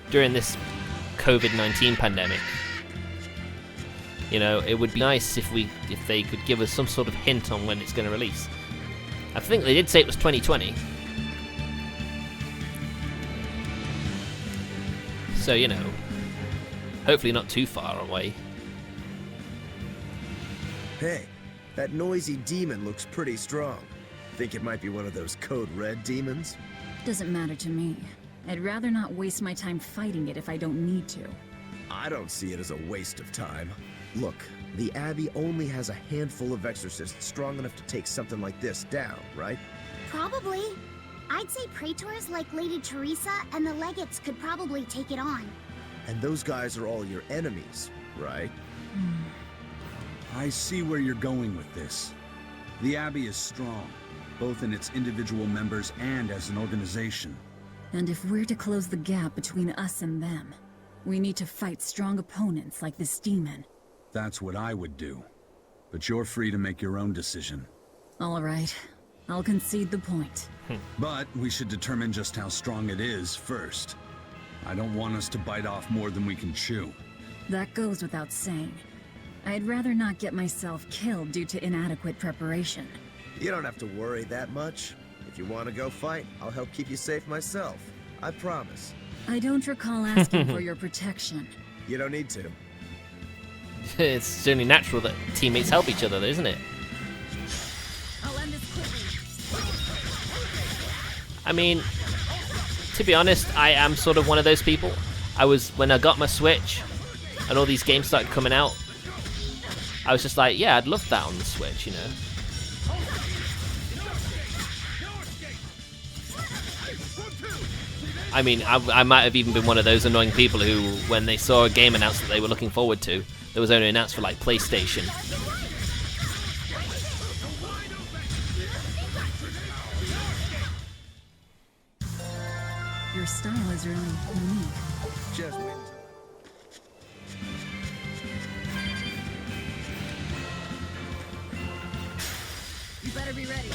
during this COVID-19 pandemic, you know, it would be nice if they could give us some sort of hint on when it's going to release. I think they did say it was 2020. So, you know, hopefully not too far away. Hey, that noisy demon looks pretty strong. Think it might be one of those Code Red demons? Doesn't matter to me. I'd rather not waste my time fighting it if I don't need to. I don't see it as a waste of time. Look, the Abbey only has a handful of exorcists strong enough to take something like this down, right? Probably. I'd say praetors like Lady Teresa and the legates could probably take it on. And those guys are all your enemies, right? I see where you're going with this. The Abbey is strong, both in its individual members and as an organization. And if we're to close the gap between us and them, we need to fight strong opponents like this demon. That's what I would do. But you're free to make your own decision. All right. I'll concede the point. But we should determine just how strong it is first. I don't want us to bite off more than we can chew. That goes without saying. I'd rather not get myself killed due to inadequate preparation. You don't have to worry that much. If you want to go fight, I'll help keep you safe myself. I promise. I don't recall asking for your protection. You don't need to. It's certainly natural that teammates help each other, isn't it? I'll end this quickly. I mean, to be honest, I am sort of one of those people. When I got my Switch and all these games started coming out, I was just like, yeah, I'd love that on the Switch, you know. I mean, I might have even been one of those annoying people who, when they saw a game announced that they were looking forward to, that was only announced for like PlayStation, style is really unique. Just wait. You better be ready.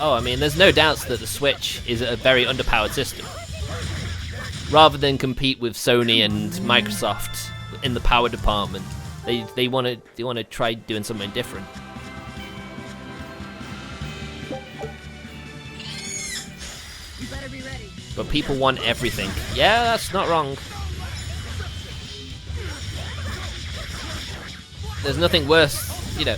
Oh, I mean, there's no doubts that the Switch is a very underpowered system. Rather than compete with Sony and Microsoft in the power department, they want to try doing something different. You better be ready. But people want everything. Yeah, that's not wrong. There's nothing worse, you know.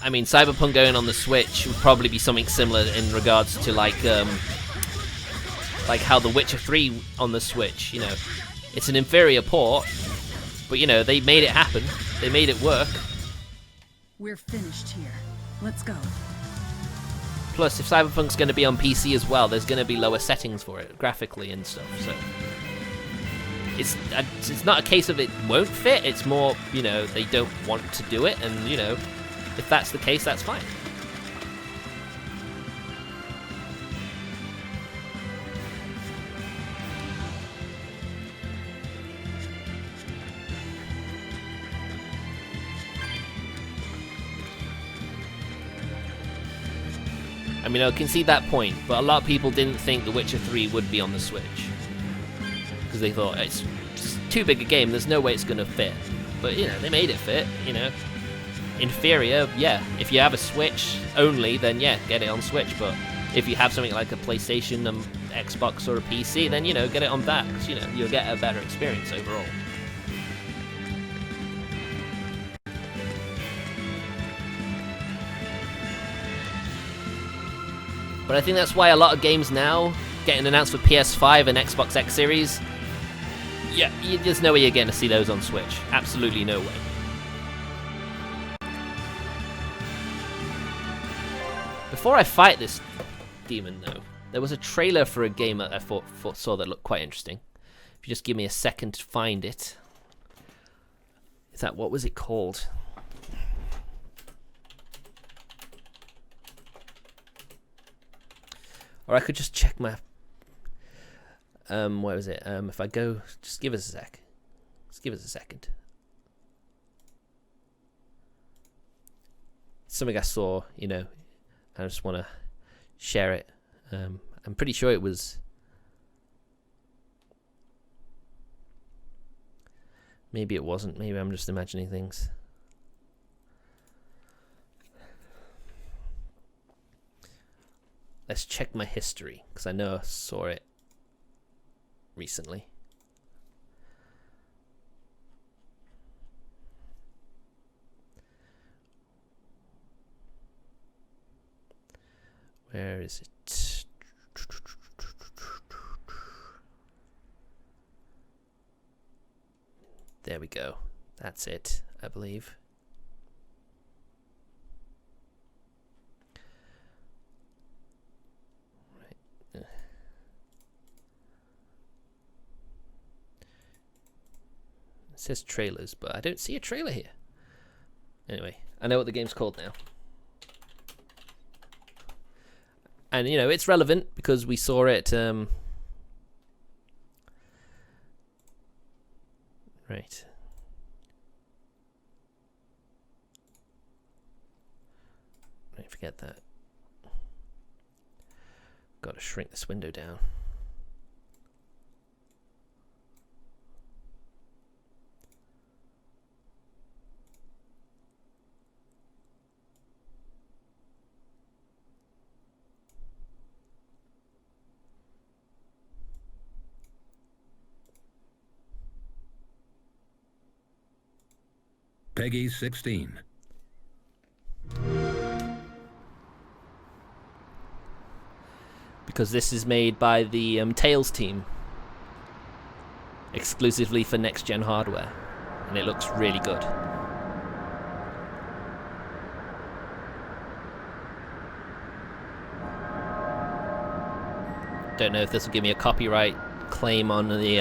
I mean, Cyberpunk going on the Switch would probably be something similar in regards to like how The Witcher 3 on the Switch. You know, it's an inferior port, but you know they made it happen. They made it work. We're finished here. Let's go. Plus, if Cyberpunk's going to be on PC as well, there's going to be lower settings for it graphically and stuff. So it's not a case of it won't fit. It's more, you know, they don't want to do it, and you know. If that's the case, that's fine. I mean, I can see that point, but a lot of people didn't think The Witcher 3 would be on the Switch. Because they thought, it's just too big a game, there's no way it's going to fit. But, you know, they made it fit, you know. Inferior, yeah. If you have a Switch only, then yeah, get it on Switch. But if you have something like a PlayStation, Xbox, or a PC, then you know, get it on that. 'Cause, you know, you'll get a better experience overall. But I think that's why a lot of games now getting announced for PS5 and Xbox X Series. Yeah, there's no way you're going to see those on Switch. Absolutely no way. Before I fight this demon, though, there was a trailer for a game that I saw that looked quite interesting. If you just give me a second to find it. Is that, what was it called? Or I could just check my... where was it? If I go... Just give us a sec. Just give us a second. Something I saw, you know... I just want to share it. I'm pretty sure it was... Maybe it wasn't. Maybe I'm just imagining things. Let's check my history, because I know I saw it recently. Where is it? There we go. That's it, I believe. Right. It says trailers, but I don't see a trailer here. Anyway, I know what the game's called now. And, you know, it's relevant because we saw it... Right. Don't forget that. Got to shrink this window down. Peggy 16. Because this is made by the Tales team. exclusively for next-gen hardware, and it looks really good. Don't know if this will give me a copyright claim on the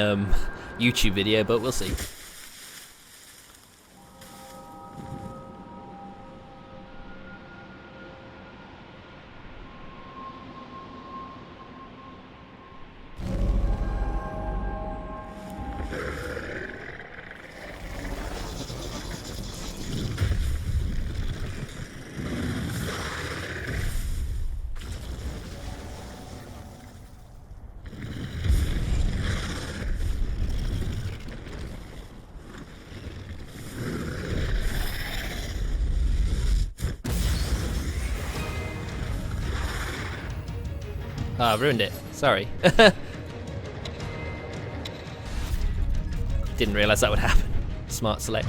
YouTube video, but we'll see. Oh, I ruined it. Sorry. Didn't realize that would happen. Smart select.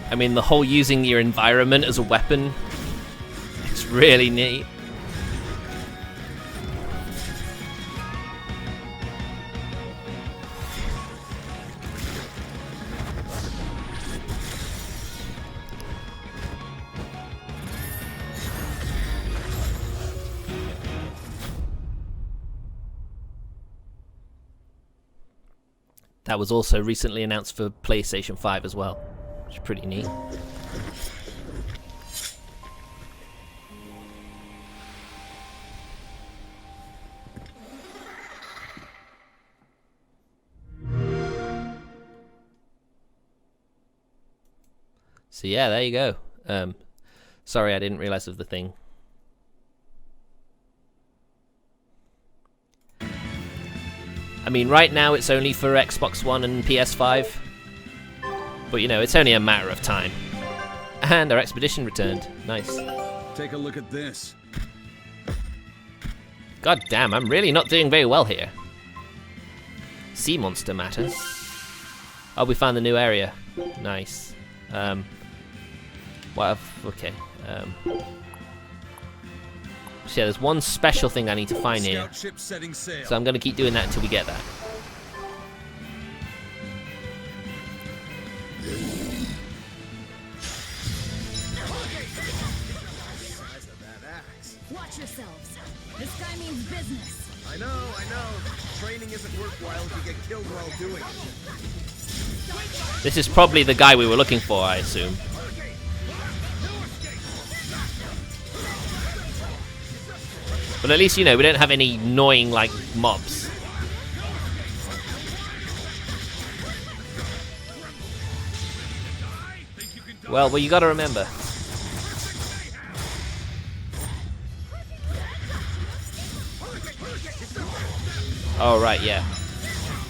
I mean, the whole using your environment as a weapon, it's really neat. That was also recently announced for PlayStation 5 as well. Which is pretty neat. So yeah, there you go. Sorry, I didn't realize of the thing. I mean, right now it's only for Xbox One and PS5. But you know, it's only a matter of time. And our expedition returned. Nice. Take a look at this. God damn, I'm really not doing very well here. Sea monster matter. Oh, we found the new area. Nice. Okay. So yeah, there's one special thing I need to find here. So I'm gonna keep doing that until we get that. Watch yourselves. This guy means business. I know. Training isn't worthwhile if you get killed while doing it. This is probably the guy we were looking for, I assume. But at least, you know, we don't have any annoying, like, mobs. Well, you gotta remember. Oh, right, yeah.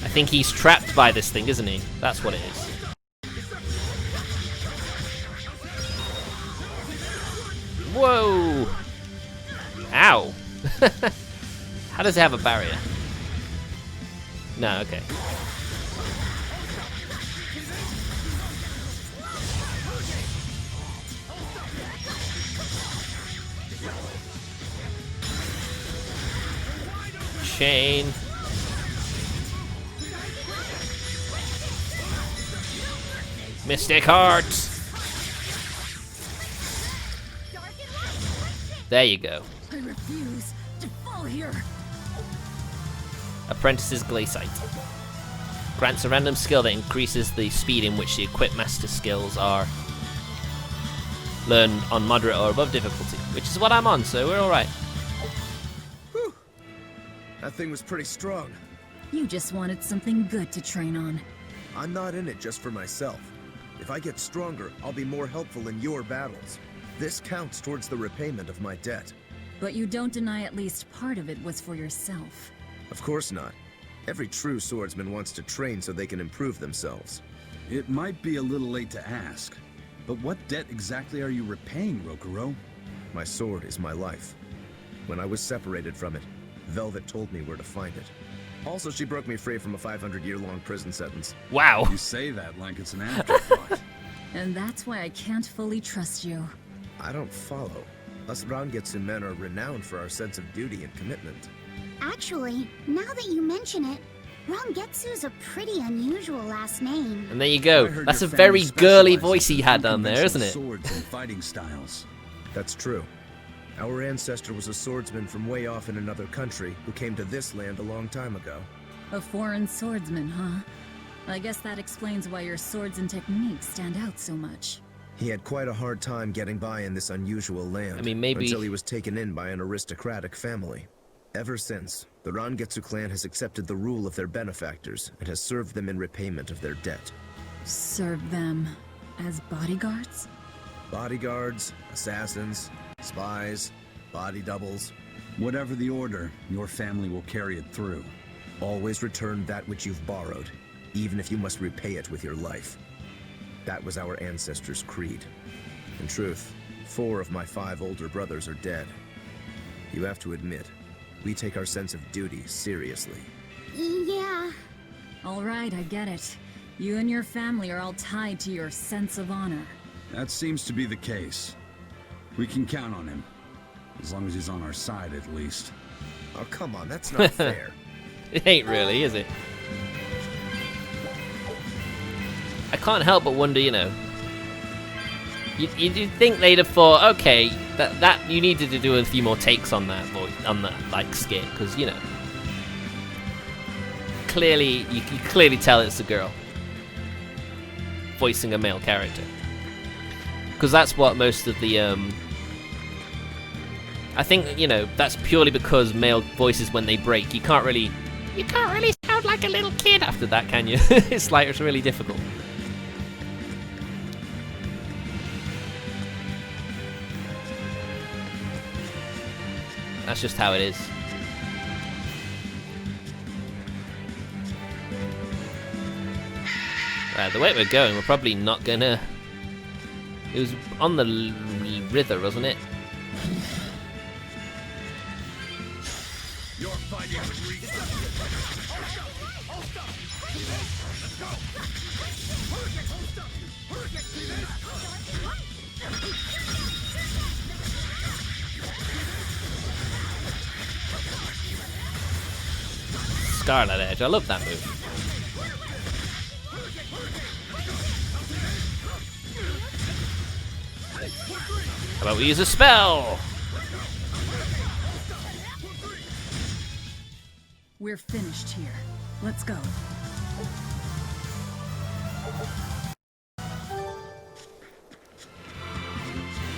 I think he's trapped by this thing, isn't he? That's what it is. Whoa! Ow! How does it have a barrier? No, okay. Chain. Mystic Heart. There you go. I refuse to fall here. Apprentice's Glaciite. Grants a random skill that increases the speed in which the equipped master skills are learned on moderate or above difficulty, which is what I'm on, so we're alright. Whew. That thing was pretty strong. You just wanted something good to train on. I'm not in it just for myself. If I get stronger, I'll be more helpful in your battles. This counts towards the repayment of my debt. But you don't deny at least part of it was for yourself. Of course not. Every true swordsman wants to train so they can improve themselves. It might be a little late to ask, but what debt exactly are you repaying, Rokuro? My sword is my life. When I was separated from it, Velvet told me where to find it. Also, she broke me free from a 500-year-long prison sentence. Wow. You say that like it's an afterthought. And that's why I can't fully trust you. I don't follow. Us Rangetsu men are renowned for our sense of duty and commitment. Actually, now that you mention it, Rangetsu's a pretty unusual last name. And there you go. That's a very girly voice he had down there, isn't it? Swords and fighting styles. That's true. Our ancestor was a swordsman from way off in another country who came to this land a long time ago. A foreign swordsman, huh? I guess that explains why your swords and techniques stand out so much. He had quite a hard time getting by in this unusual land. I mean, maybe until he was taken in by an aristocratic family. Ever since, the Rangetsu clan has accepted the rule of their benefactors and has served them in repayment of their debt. Serve them as bodyguards? Bodyguards, assassins, spies, body doubles. Whatever the order, your family will carry it through. Always return that which you've borrowed, even if you must repay it with your life. That was our ancestors' creed. In truth, 4 of my 5 older brothers are dead. You have to admit, we take our sense of duty seriously. Yeah. All right, I get it. You and your family are all tied to your sense of honor. That seems to be the case. We can count on him. As long as he's on our side, at least. Oh, come on, that's not fair. It ain't really, is it? I can't help but wonder, you know. You'd think they'd have thought, okay, that you needed to do a few more takes on that voice, on that like skit, because you know, clearly you can clearly tell it's a girl voicing a male character, because that's what most of the I think, you know, that's purely because male voices, when they break, you can't really sound like a little kid after that, can you? It's really difficult. That's just how it is. Right, the way we're going, we're probably not gonna... It was on the river, wasn't it? You're fighting with reason. Let's go. Scarlet Edge, I love that move. How about we use a spell? We're finished here. Let's go.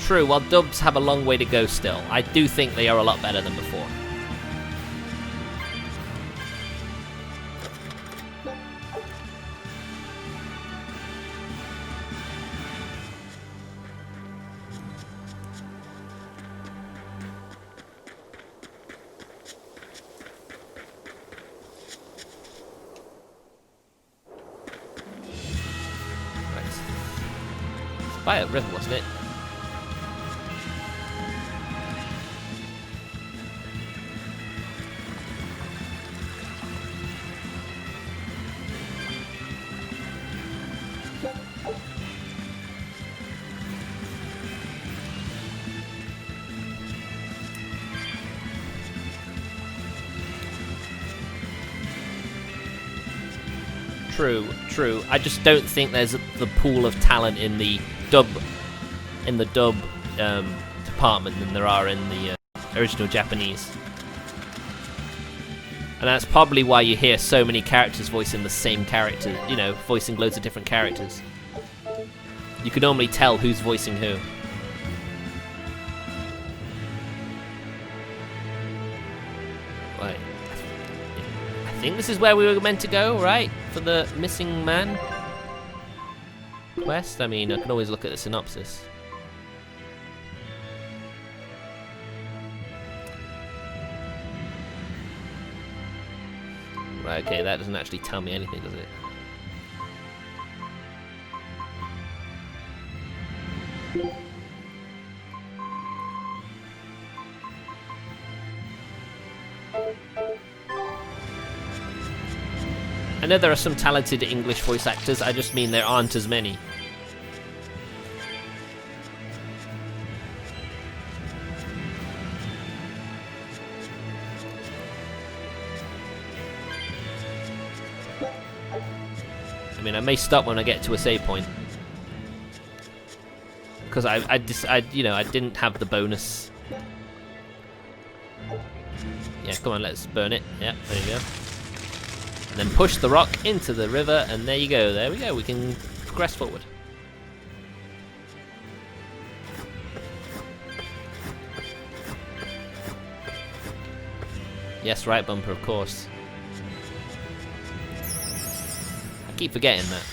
True, while dubs have a long way to go still, I do think they are a lot better than before. By a river, wasn't it? True. I just don't think there's the pool of talent in the dub department than there are in the original Japanese, and that's probably why you hear so many characters voicing the same character. You know, voicing loads of different characters. You can normally tell who's voicing who. Right. I think this is where we were meant to go, right? For the missing man quest? I mean, I can always look at the synopsis. Right, okay, that doesn't actually tell me anything, does it? I know there are some talented English voice actors, I just mean there aren't as many. I mean, I may stop when I get to a save point. Because I didn't have the bonus. Yeah, come on, let's burn it. Yeah, there you go. And then push the rock into the river, and there you go. There we go. We can progress forward. Yes, right bumper, of course. I keep forgetting that.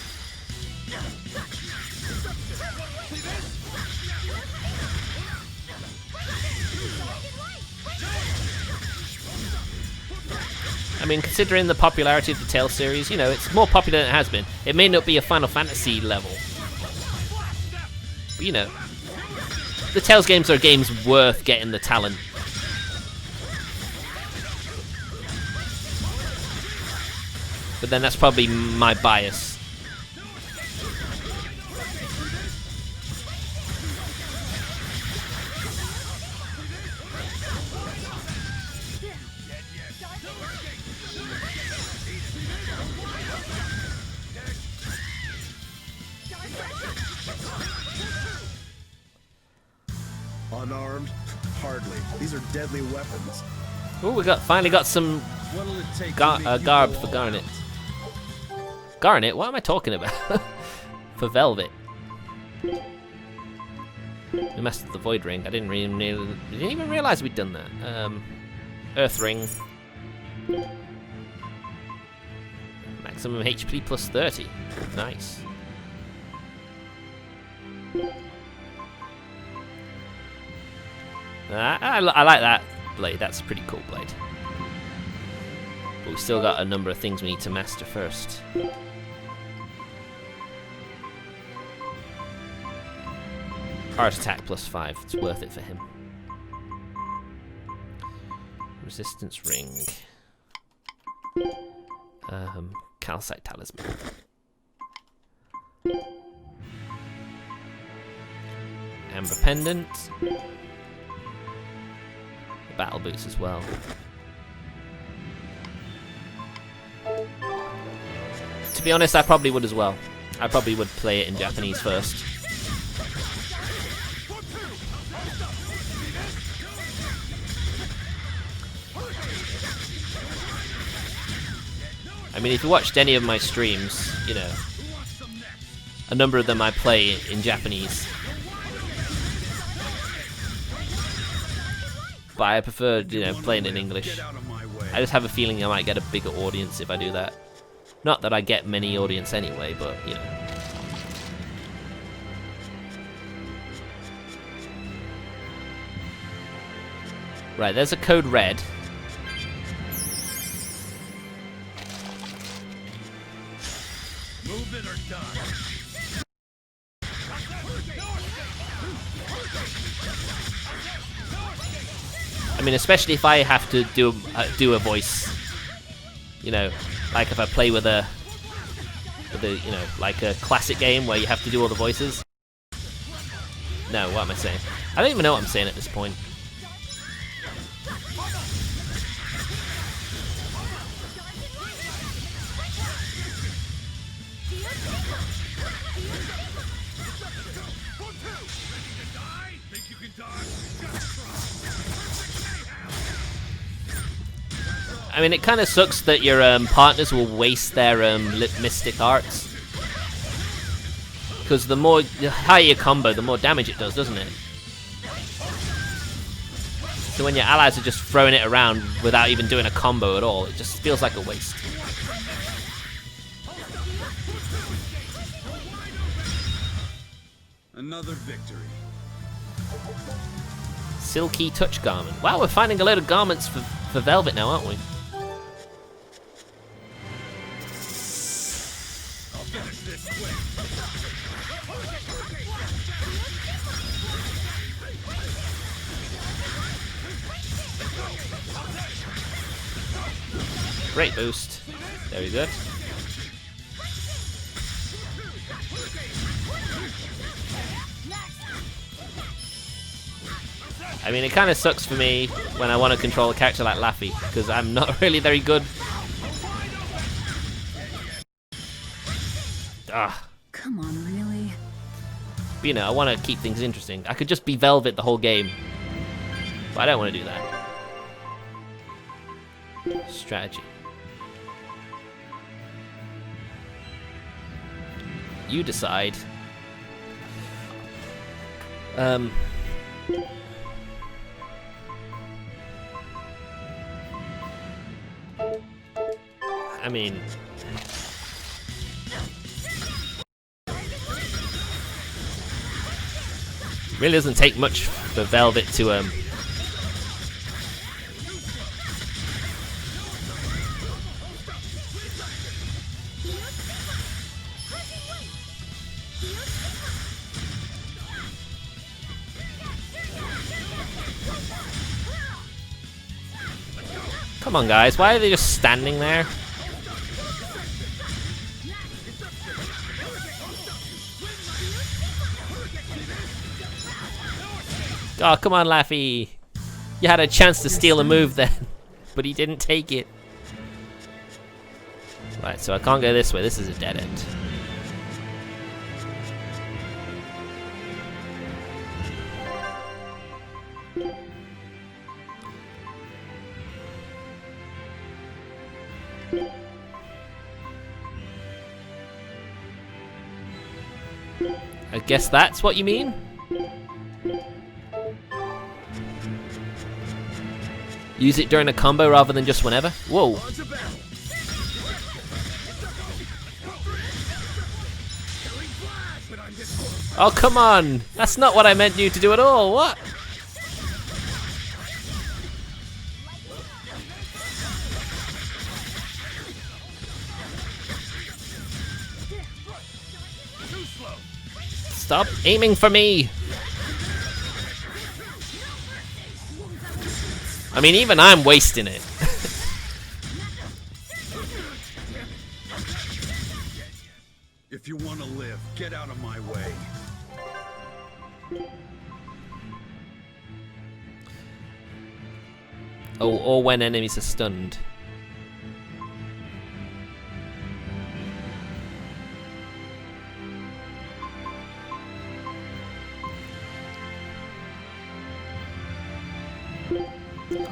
I mean, considering the popularity of the Tales series, you know, it's more popular than it has been. It may not be a Final Fantasy level. But, you know, the Tales games are games worth getting the talent. But then that's probably my bias. Unarmed? Hardly. These are deadly weapons. Oh, we finally got some garb for Garnet. Garnet? What am I talking about? For Velvet. We messed with the Void Ring. I didn't even realize we'd done that. Earth Ring. Maximum HP plus 30. Nice. I like that blade. That's a pretty cool blade. But we've still got a number of things we need to master first. Art attack plus 5. It's worth it for him. Resistance ring. Calcite talisman. Amber pendant. Battle boots as well. To be honest, I probably would as well. I probably would play it in Japanese first. I mean, if you watched any of my streams, you know, a number of them I play in Japanese. But I prefer, you know, playing in English. I just have a feeling I might get a bigger audience if I do that. Not that I get many audience anyway, but, you know. Right, there's a code red. Move it or die. I mean, especially if I have to do a voice, you know, like if I play with a, you know, like a classic game where you have to do all the voices. No, what am I saying? I don't even know what I'm saying at this point. I mean, it kind of sucks that your partners will waste their mystic arts. Because the higher your combo, the more damage it does, doesn't it? So when your allies are just throwing it around without even doing a combo at all, it just feels like a waste. Another victory. Silky touch garment. Wow, we're finding a load of garments for Velvet now, aren't we? Great boost. Very good. I mean, it kind of sucks for me when I want to control a character like Laffy, because I'm not really very good. Ah. Come on, really? But, you know, I want to keep things interesting. I could just be Velvet the whole game, but I don't want to do that. Strategy. You decide. I mean, really doesn't take much for Velvet to Come on, guys, why are they just standing there? Oh, come on, Laffy. You had a chance to steal a move then, but he didn't take it. Right, so I can't go this way. This is a dead end. I guess that's what you mean? Use it during a combo rather than just whenever? Whoa. Oh, come on. That's not what I meant you to do at all. What? Stop aiming for me. I mean, even I'm wasting it. If you want to live, get out of my way. Oh, or when enemies are stunned.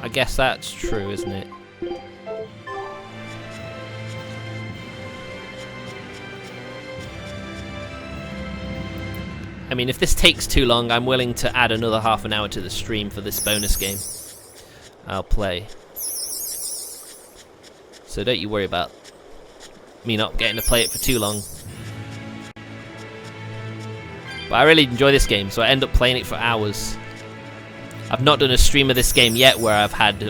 I guess that's true, isn't it? I mean, if this takes too long, I'm willing to add another half an hour to the stream for this bonus game I'll play. So don't you worry about me not getting to play it for too long. But I really enjoy this game, so I end up playing it for hours. I've not done a stream of this game yet where I've had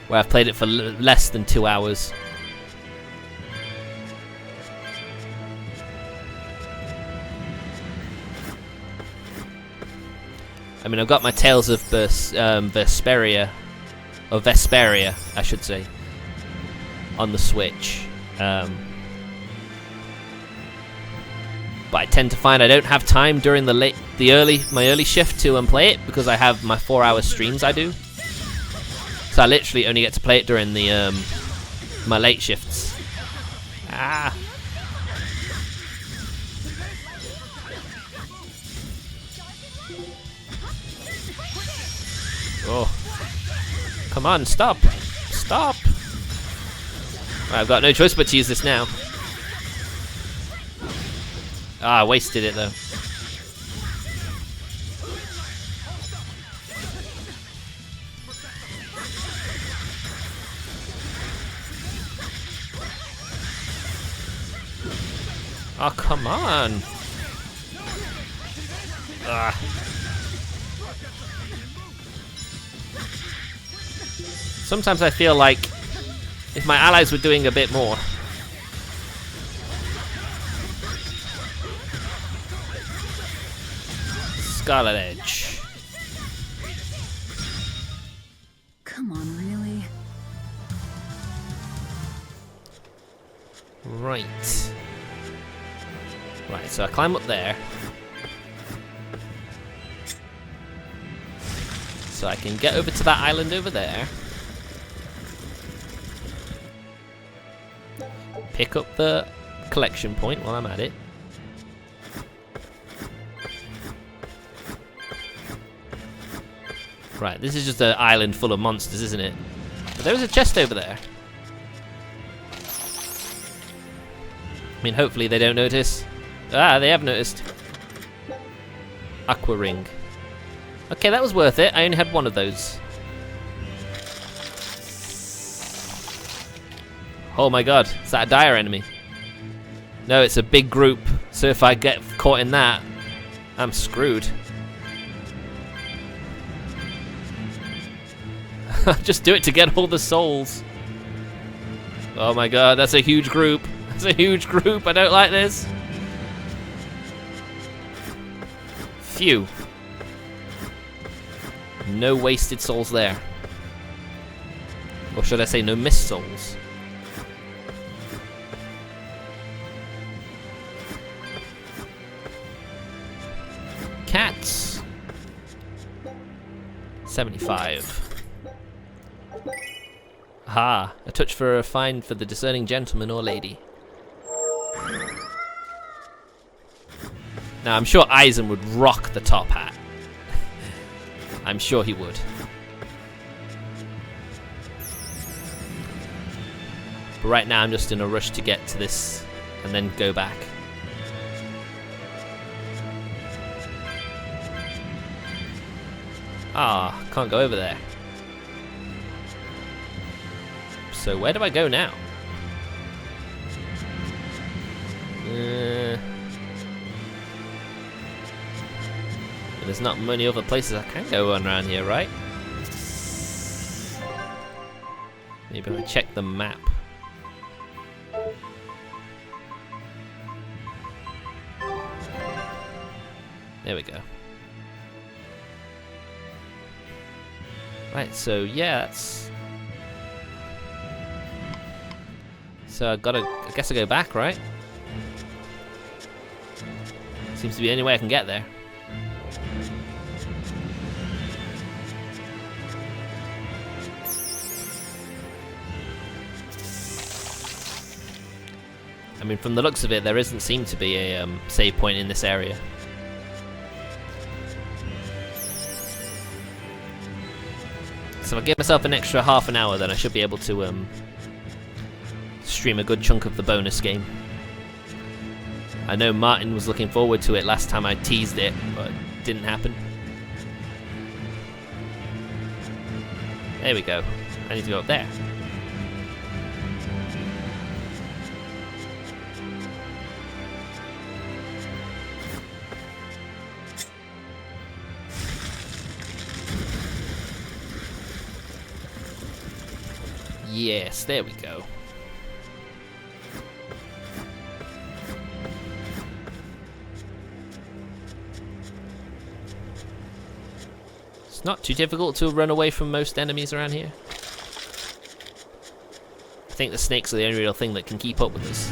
where I've played it for less than 2 hours. I mean, I've got my Tales of Berseria, or Vesperia, I should say, on the Switch. But I tend to find I don't have time during my early shift to play it because I have my 4-hour streams I do. So I literally only get to play it during the my late shifts. Ah. Oh. Come on, stop. Stop. I've got no choice but to use this now. Ah, I wasted it though. Oh, come on. Ah. Sometimes I feel like if my allies were doing a bit more. Scarlet Edge. Come on, really? Right. Right, so I climb up there. So I can get over to that island over there. Pick up the collection point while I'm at it. Right, this is just an island full of monsters, isn't it? But there was a chest over there. I mean, hopefully they don't notice. Ah, they have noticed. Aqua ring. Okay, that was worth it. I only had one of those. Oh my god, is that a dire enemy? No, it's a big group. So if I get caught in that, I'm screwed. Just do it to get all the souls. Oh my god, that's a huge group. That's a huge group. I don't like this. Phew. No wasted souls there. Or should I say no missed souls? Cats. 75. Aha, a touch for a find for the discerning gentleman or lady. Now, I'm sure Eisen would rock the top hat. I'm sure he would. But right now, I'm just in a rush to get to this and then go back. Ah, can't go over there. So where do I go now? There's not many other places I can go on around here, right? Maybe I'll check the map. There we go. Right, so yeah, that's... So I guess I go back, right? Seems to be the only way I can get there. I mean, from the looks of it, there doesn't seem to be a save point in this area. So if I give myself an extra half an hour, then I should be able to stream a good chunk of the bonus game. I know Martin was looking forward to it last time I teased it, but it didn't happen. There we go. I need to go up there. Yes, there we go. It's not too difficult to run away from most enemies around here. I think the snakes are the only real thing that can keep up with us.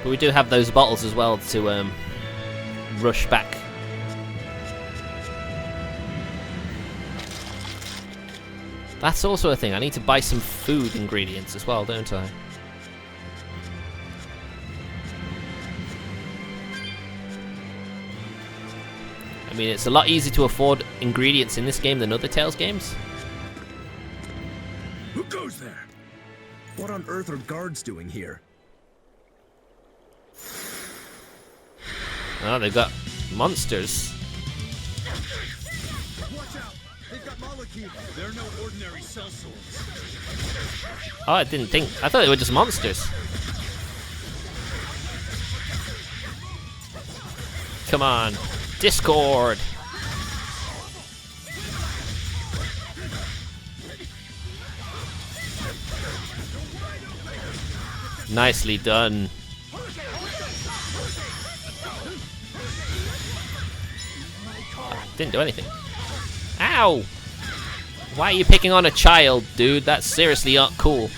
But we do have those bottles as well to rush back. That's also a thing. I need to buy some food ingredients as well, don't I? I mean, it's a lot easier to afford ingredients in this game than other Tales games. Who goes there? What on earth are guards doing here? Oh, they've got monsters. Watch out! They've got molecules. They're no ordinary cell swords. Oh, I didn't think. I thought they were just monsters. Come on. Discord. Nicely done. Didn't do anything. Ow! Why are you picking on a child, dude? That's seriously not cool.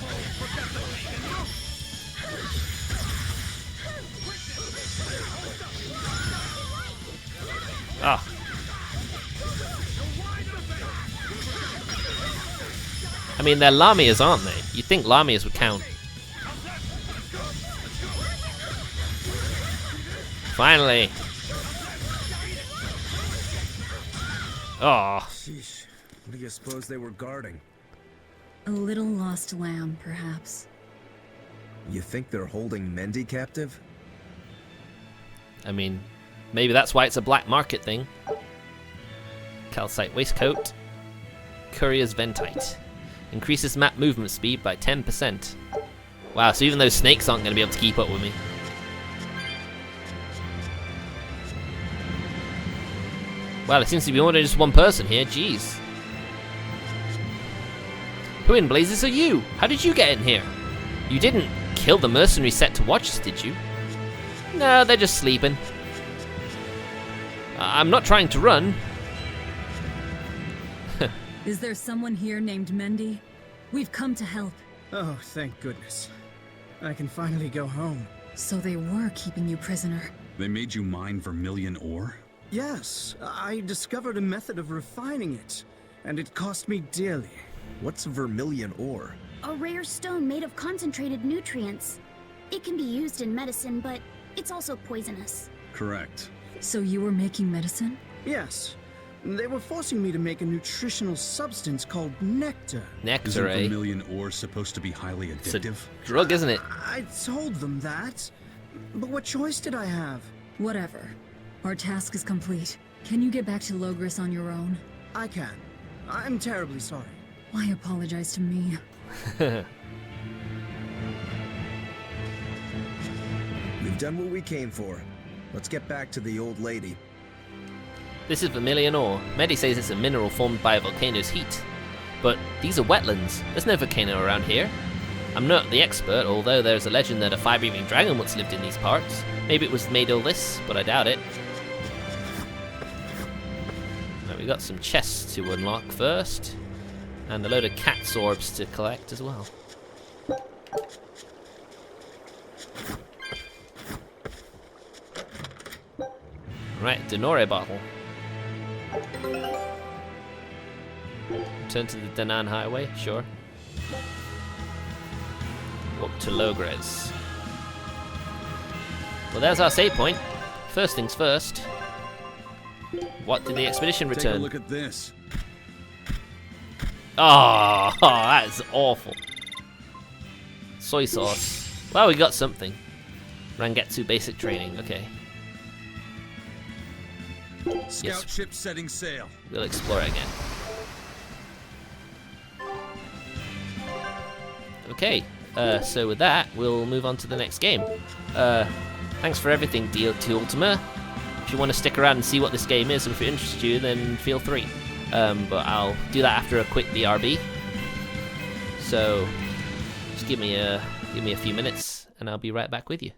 I mean, they're Lamias, aren't they? You'd think Lamias would count. Finally. Oh. Sheesh. What do you suppose they were guarding? A little lost lamb, perhaps. You think they're holding Mendy captive? I mean, maybe that's why it's a black market thing. Calcite waistcoat. Courier's Ventite. Increases map movement speed by 10%. Wow, so even those snakes aren't going to be able to keep up with me. Well, it seems to be more than just one person here, jeez. Who in blazes are you? How did you get in here? You didn't kill the mercenary set to watch us, did you? No, they're just sleeping. I'm not trying to run. Is there someone here named Mendy? We've come to help. Oh, thank goodness. I can finally go home. So they were keeping you prisoner. They made you mine vermilion ore? Yes, I discovered a method of refining it, and it cost me dearly. What's vermilion ore? A rare stone made of concentrated nutrients. It can be used in medicine, but it's also poisonous. Correct. So you were making medicine? Yes. They were forcing me to make a nutritional substance called nectar. Nectar, Isn't eh? vermilion ore supposed to be highly addictive? It's a drug, isn't it? I told them that. But what choice did I have? Whatever. Our task is complete. Can you get back to Logris on your own? I can. I'm terribly sorry. Why apologize to me? We've done what we came for. Let's get back to the old lady. This is vermilion ore. Medi says it's a mineral formed by a volcano's heat. But these are wetlands. There's no volcano around here. I'm not the expert, although there's a legend that a fire-breathing dragon once lived in these parts. Maybe it was made all this, but I doubt it. Right, we got some chests to unlock first. And a load of cat's orbs to collect as well. Right, Denore bottle. Turn to the Danan Highway, sure. Up to Logres. Well, there's our save point. First things first. What did the expedition return? Take a look at this. Oh, that is awful. Soy sauce. Well, we got something. Rangetsu basic training, okay. Scout ship setting sail. We'll explore it again. Okay, so with that, we'll move on to the next game. Thanks for everything, DLT Ultima. If you want to stick around and see what this game is, and if it interests you, then feel free. But I'll do that after a quick BRB. So just give me a few minutes, and I'll be right back with you.